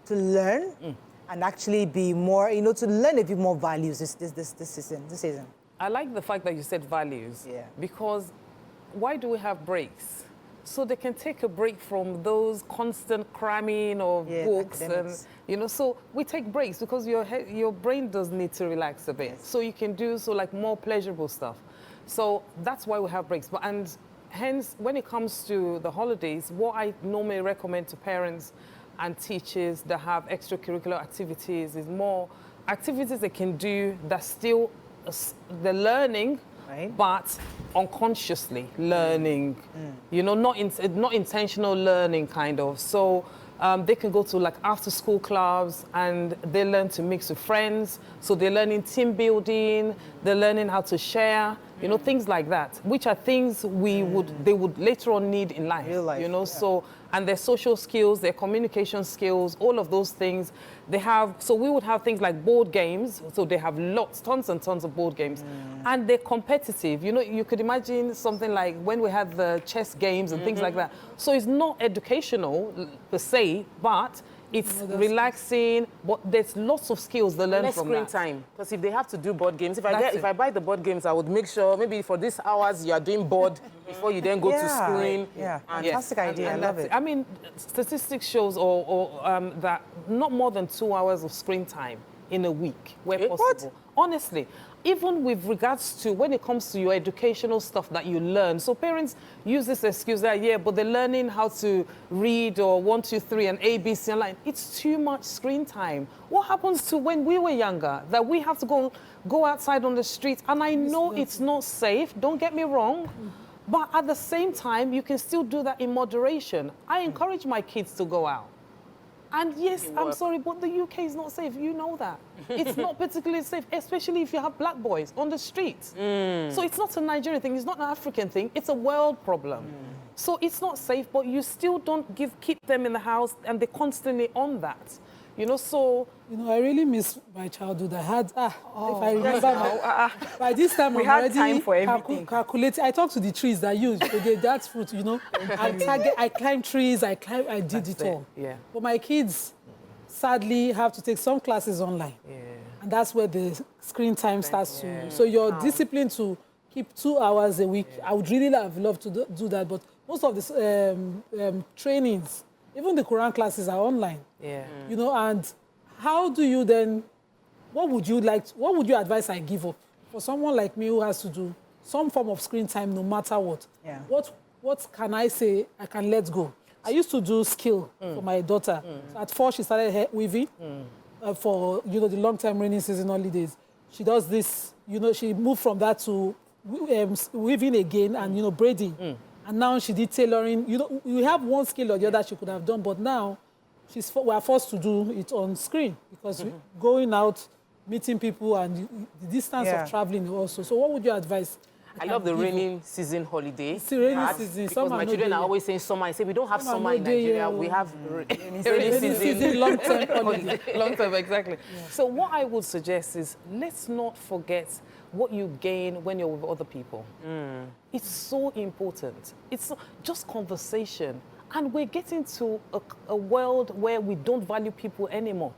to learn and actually be more, you know, to learn a bit more values this season? I like the fact that you said values. Yeah. Because why do we have breaks? So they can take a break from those constant cramming of books academics. And, you know, so we take breaks because your brain does need to relax a bit. Yes. So you can do like more pleasurable stuff. So that's why we have breaks. And hence, when it comes to the holidays, what I normally recommend to parents and teachers that have extracurricular activities is more activities they can do that still the learning, right, but unconsciously learning, you know, not intentional learning kind of. So They can go to like after-school clubs and they learn to mix with friends. So they're learning team building, they're learning how to share, you know, things like that, which are things they would later on need in life, you know, so, and their social skills, their communication skills, all of those things they have. So we would have things like board games. So they have tons and tons of board games, and they're competitive. You know, you could imagine something like when we had the chess games and things like that. So it's not educational per se, but it's relaxing, but there's lots of skills they learn from screen that. time, because if they have to do board games, if I buy the board games, I would make sure maybe for these hours you are doing board before you then go to screen. Yeah, And fantastic idea. I love it. I mean, statistics shows that not more than 2 hours of screen time in a week, where possible. Honestly, even with regards to when it comes to your educational stuff that you learn. So parents use this excuse that, yeah, but they're learning how to read or 1, 2, 3 and ABC online. It's too much screen time. What happens to when we were younger, that we have to go outside on the streets? And I know it's not safe, don't get me wrong, but at the same time, you can still do that in moderation. I encourage my kids to go out. And yes, I'm sorry, but the UK is not safe. You know that. It's not particularly safe, especially if you have black boys on the streets. So it's not a Nigerian thing. It's not an African thing. It's a world problem. So it's not safe, but you still don't keep them in the house, and they're constantly on that. You know, so... You know, I really miss my childhood. I had, if I remember, by this time we I'm had already time for everything. calculating. I talked to the trees that that's fruit, you know. I climbed trees, I did it all. Yeah. But my kids, sadly, have to take some classes online. Yeah. And that's where the screen time starts to... So you're disciplined to keep 2 hours a week. I would really have loved to do that, but most of the trainings, even the Quran classes are online. Yeah. You know, and how do you then, what would you advise I give up? For someone like me who has to do some form of screen time no matter what, what can I say I can let go? I used to do skill for my daughter. So at 4, she started hair weaving for, you know, the long-term rainy season holidays. She does this, you know, she moved from that to weaving again and, you know, braiding. And now she did tailoring. You know, we have one skill or the other she could have done, but now we are forced to do it on screen because going out, meeting people, and the distance of traveling also. So what would you advise? I love the rainy season holiday. It's the rainy season. Because my children are always saying summer. I say we don't have summer in Nigeria. We have rainy season. Long-term holiday. Long-term, exactly. Yeah. So what I would suggest is let's not forget what you gain when you're with other people. It's so important. It's just conversation. And we're getting to a world where we don't value people anymore.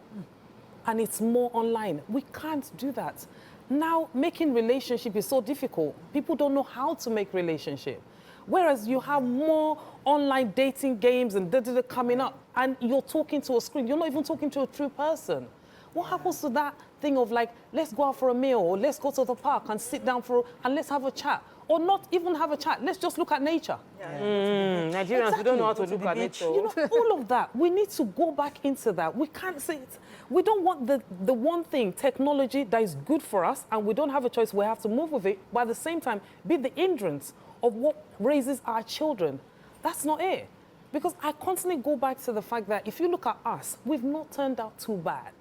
And it's more online. We can't do that. Now, making relationship is so difficult. People don't know how to make relationship. Whereas you have more online dating games and coming up, and you're talking to a screen. You're not even talking to a true person. What happens to that thing of like, let's go out for a meal, or let's go to the park and sit down and let's have a chat? Or not even have a chat, let's just look at nature. Nigerians, we don't know how to look at nature. You know, all of that, we need to go back into that. We can't say it. We don't want the one thing, technology, that is good for us, and we don't have a choice, we have to move with it, but at the same time, be the hindrance of what raises our children. That's not it. Because I constantly go back to the fact that if you look at us, we've not turned out too bad.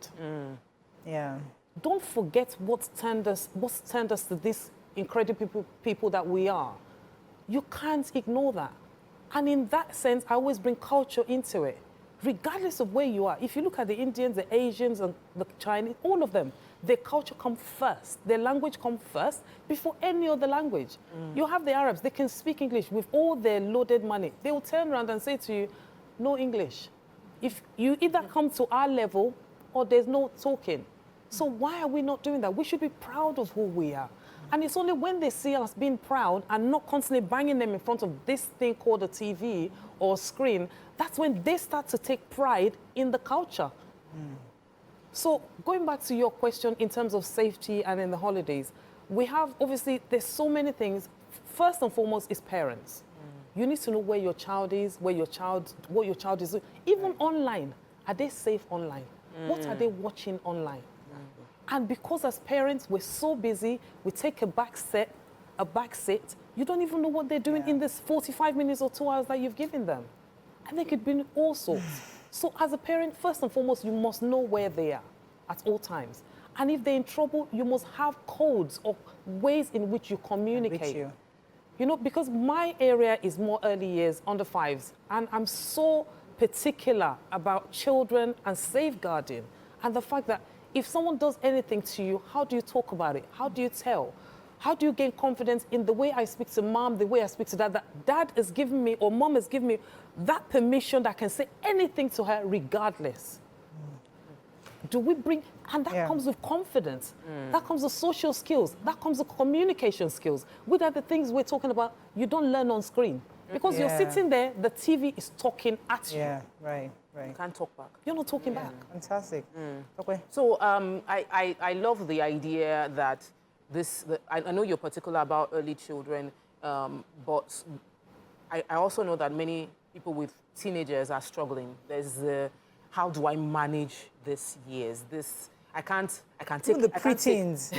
Yeah. Don't forget what's turned us to this incredible people that we are. You can't ignore that. And in that sense, I always bring culture into it. Regardless of where you are, if you look at the Indians, the Asians, and the Chinese, all of them, their culture comes first. Their language comes first before any other language. You have the Arabs, they can speak English with all their loaded money. They will turn around and say to you, no English. If you either come to our level or there's no talking. So why are we not doing that? We should be proud of who we are. And it's only when they see us being proud and not constantly banging them in front of this thing called a TV or screen, that's when they start to take pride in the culture. So going back to your question in terms of safety and in the holidays, we have, obviously, there's so many things. First and foremost is parents. You need to know where your child is, what your child is doing. Even online, are they safe online? What are they watching online? And because as parents, we're so busy, we take a back seat, you don't even know what they're doing in this 45 minutes or 2 hours that you've given them. And they could be all sorts. So as a parent, first and foremost, you must know where they are at all times. And if they're in trouble, you must have codes or ways in which you communicate. You know, because my area is more early years, under 5s, and I'm so particular about children and safeguarding, and the fact that if someone does anything to you, how do you talk about it? How do you tell? How do you gain confidence in the way I speak to mom, the way I speak to dad, that dad is giving me or mom is giving me that permission that I can say anything to her regardless? Do we bring, and that comes with confidence, that comes with social skills, that comes with communication skills. What are the things we're talking about you don't learn on screen? Because you're sitting there, the TV is talking at you. Yeah, right. You can't talk back. You're not talking back. Fantastic. Okay. So I love the idea that I know you're particular about early children, but I also know that many people with teenagers are struggling. There's the, how do I manage this years? I can't take the preteens.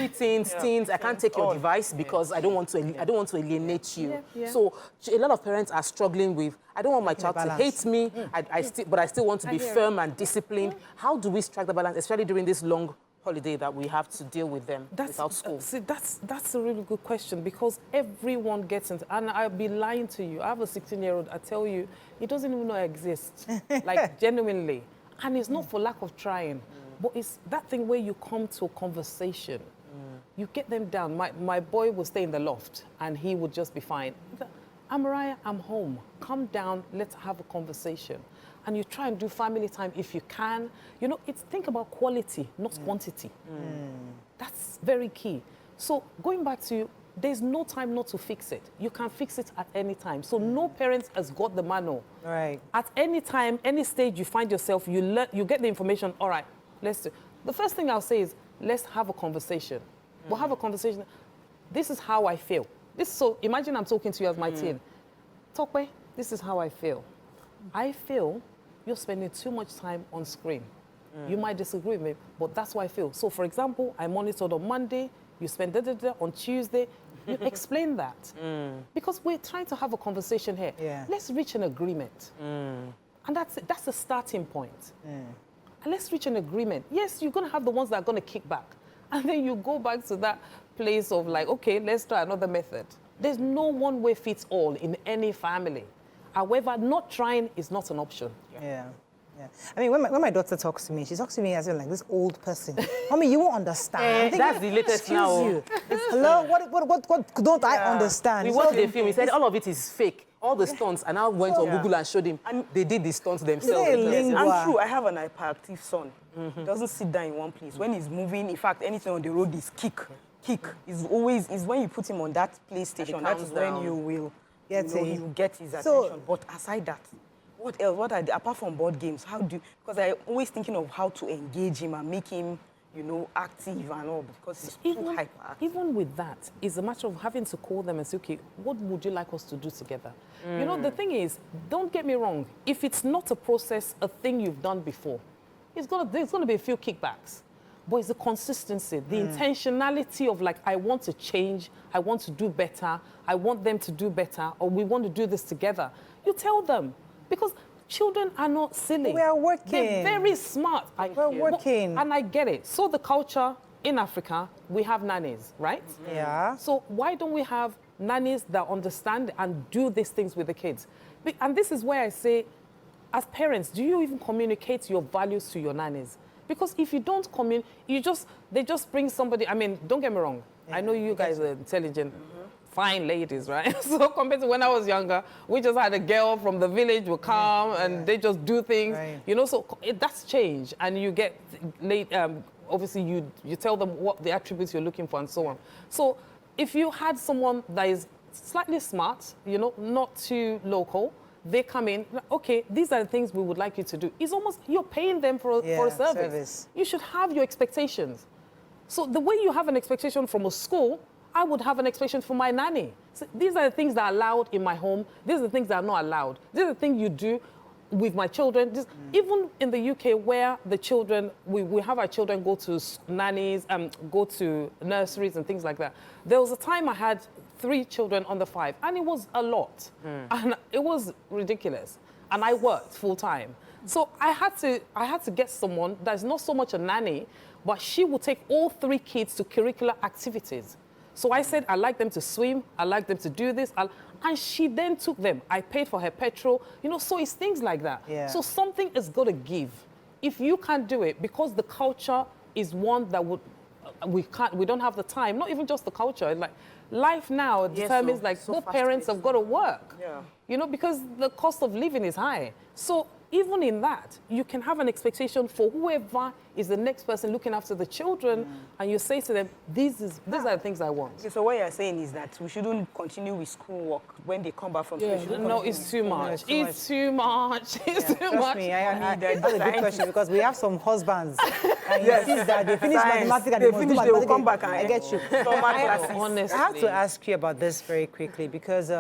Teens. I can't take your device because I don't want to alienate you. So a lot of parents are struggling with, I don't want my child to hate me, but I still want to be firm and disciplined. How do we strike the balance, especially during this long holiday that we have to deal with them without school? See, that's a really good question, because everyone gets into, and I'll be lying to you. I have a 16-year-old, I tell you, he doesn't even know I exist, like genuinely. And it's not for lack of trying, but it's that thing where you come to a conversation. You get them down. My boy would stay in the loft and he would just be fine. Mariah, I'm home. Come down, let's have a conversation. And you try and do family time if you can. You know, think about quality, not quantity. That's very key. So going back to, there's no time not to fix it. You can fix it at any time. So no parent has got the manual. Right. At any time, any stage you find yourself, you get the information, all right, let's do. The first thing I'll say is, let's have a conversation. We'll have a conversation. This is how I feel. So imagine I'm talking to you as my teen. Tokwe, this is how I feel. I feel you're spending too much time on screen. You might disagree with me, but that's what I feel. So for example, I monitored on Monday, you spend on Tuesday. You explain that. Because we're trying to have a conversation here. Let's reach an agreement. And that's the starting point. And let's reach an agreement. Yes, you're going to have the ones that are going to kick back. And then you go back to that place of like, okay, let's try another method. There's no one way fits all in any family. However, not trying is not an option. Yeah. I mean, when my daughter talks to me, she talks to me as like this old person. Mommy, you won't understand. That's the latest now. You. Hello, what don't I understand? We watched the film. He said all of it is fake. All the stunts, and I went on Google and showed him. And they did the stunts themselves. I'm true. I have an hyperactive son. He doesn't sit down in one place. When he's moving, in fact, anything on the road is kick. Is when you put him on that PlayStation. That is when you will he will get his attention. But aside that, what else? What are apart from board games? How do? Because I'm always thinking of how to engage him and make him, active and all, because he's too hyperactive. Even with that, it's a matter of having to call them and say, okay, what would you like us to do together? You know, the thing is, don't get me wrong. If it's not a process, a thing you've done before, there's gonna be a few kickbacks. But it's the consistency, the intentionality of like, I want to change, I want to do better, I want them to do better, or we want to do this together. You tell them, because children are not silly. We are working. They're very smart. We're working. And I get it. So the culture in Africa, we have nannies, right? Yeah. So why don't we have nannies that understand and do these things with the kids? And this is where I say, as parents, do you even communicate your values to your nannies? Because if you don't they just bring somebody. I mean, don't get me wrong. I know you guys are intelligent, fine ladies, right? So compared to when I was younger, we just had a girl from the village would come and they just do things, so that's changed. And you get late, obviously you tell them what the attributes you're looking for and so on. So if you had someone that is slightly smart, not too local, they come in, okay, these are the things we would like you to do. It's almost, you're paying them for a service. You should have your expectations. So the way you have an expectation from a school, I would have an expectation from my nanny. So these are the things that are allowed in my home. These are the things that are not allowed. These are the things you do with my children. Even in the UK, where the children, we have our children go to nannies, go to nurseries and things like that. There was a time I had 3 children under 5, and it was a lot. And it was ridiculous. And I worked full time. So I had to get someone that's not so much a nanny, but she would take all 3 kids to curricular activities. So I said, I like them to swim, I like them to do this, and she then took them. I paid for her petrol, you know, so it's things like that. Yeah. So something is got to give. If you can't do it, because the culture is one that we don't have the time, not even just the culture, like life now determines like both parents have got to work. Yeah. You know, because the cost of living is high. So even in that, you can have an expectation for whoever is the next person looking after the children, and you say to them, these are the things I want. Okay, so what you're saying is that we shouldn't continue with schoolwork when they come back from school. No, it's too much. It's too much. It's too Trust much. me, that's a good question because we have some husbands and you see that they finish mathematics and they must do they will mathematics. come back and I get you. Honestly. I have to ask you about this very quickly because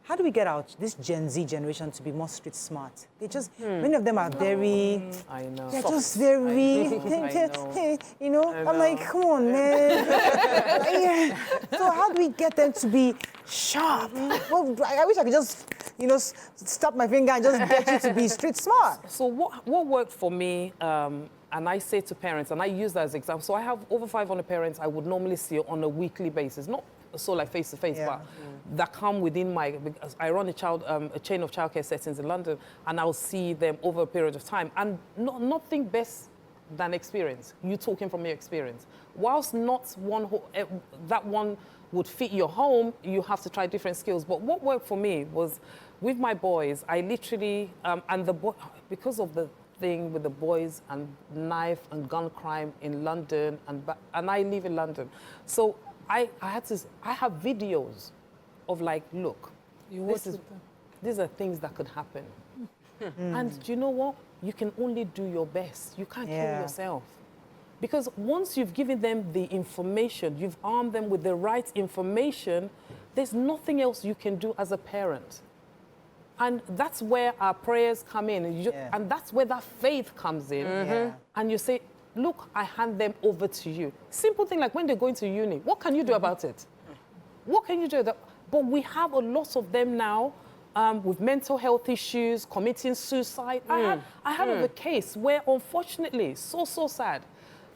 how do we get out this Gen Z generation to be more street smart? They just, many of them are very, I know. they're just very, you know, I'm like, come on, man. So how do we get them to be sharp? Well, I wish I could just, you know, stop my finger and just get you to be street smart. So what worked for me, and I say to parents, and I use that as an example, so I have over 500 parents I would normally see on a weekly basis, not so like face-to-face, but that come within my, because I run a chain of childcare settings in London, and I'll see them over a period of time. And nothing best than experience, you talking from your experience. Whilst not that one would fit your home, you have to try different skills. But what worked for me was, with my boys, I literally, because of the thing with the boys and knife and gun crime in London, and I live in London. So I have videos of like, look, these are things that could happen. And do you know what? You can only do your best. You can't kill yourself. Because once you've given them the information, you've armed them with the right information, there's nothing else you can do as a parent. And that's where our prayers come in. And that's where that faith comes in. And you say, look, I hand them over to you. Simple thing like when they're going to uni, what can you do about it? What can you do? But we have a lot of them now with mental health issues, committing suicide. I had a case where, unfortunately, so sad,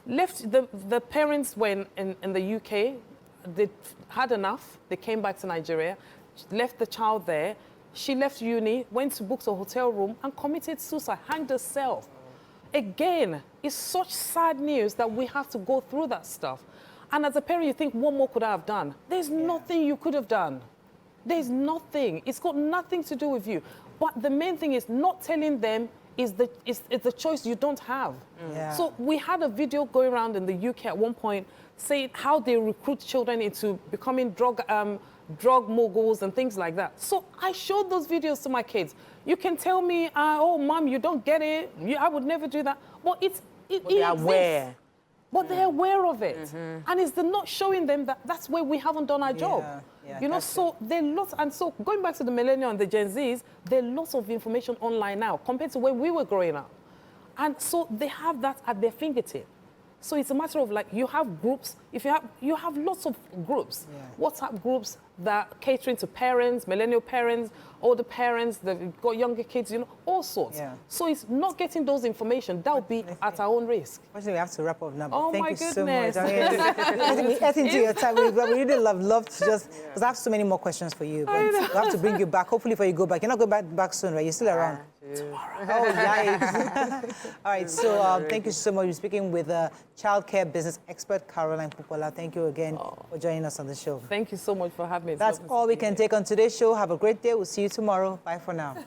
left the parents were in the UK, they had enough, they came back to Nigeria, left the child there, she left uni, went to book a hotel room and committed suicide, hanged herself. Again, it's such sad news that we have to go through that stuff. And as a parent, you think, what more could I have done? There's nothing you could have done. There's nothing. It's got nothing to do with you. But the main thing is not telling them is the choice you don't have. So we had a video going around in the UK at one point saying how they recruit children into becoming drug moguls and things like that. So I showed those videos to my kids. You can tell me, oh, Mom, you don't get it. I would never do that. But they're aware. But they're aware of it. And it's the not showing them that that's where we haven't done our job. You know, so there are lots, and so going back to the millennial and the Gen Zs, there are lots of information online now compared to when we were growing up. And so they have that at their fingertip. So it's a matter of like, you have groups, you have lots of groups, WhatsApp groups that are catering to parents, millennial parents, older parents, they've got younger kids, you know, all sorts. So it's not getting those information, that would be at our own risk. Actually, we have to wrap up now, but Oh thank my you goodness. so much. I mean, we ate into your time. We really love to just, because I have so many more questions for you, but we'll have to bring you back, hopefully before you go back. You're not going back soon, right? You're still around? Tomorrow. Oh, yikes. All right, so thank you so much. We're speaking with childcare business expert Caroline Popola. Thank you again for joining us on the show. Thank you so much for having me. That's all we can take on today's show. Have a great day. We'll see you tomorrow. Bye for now.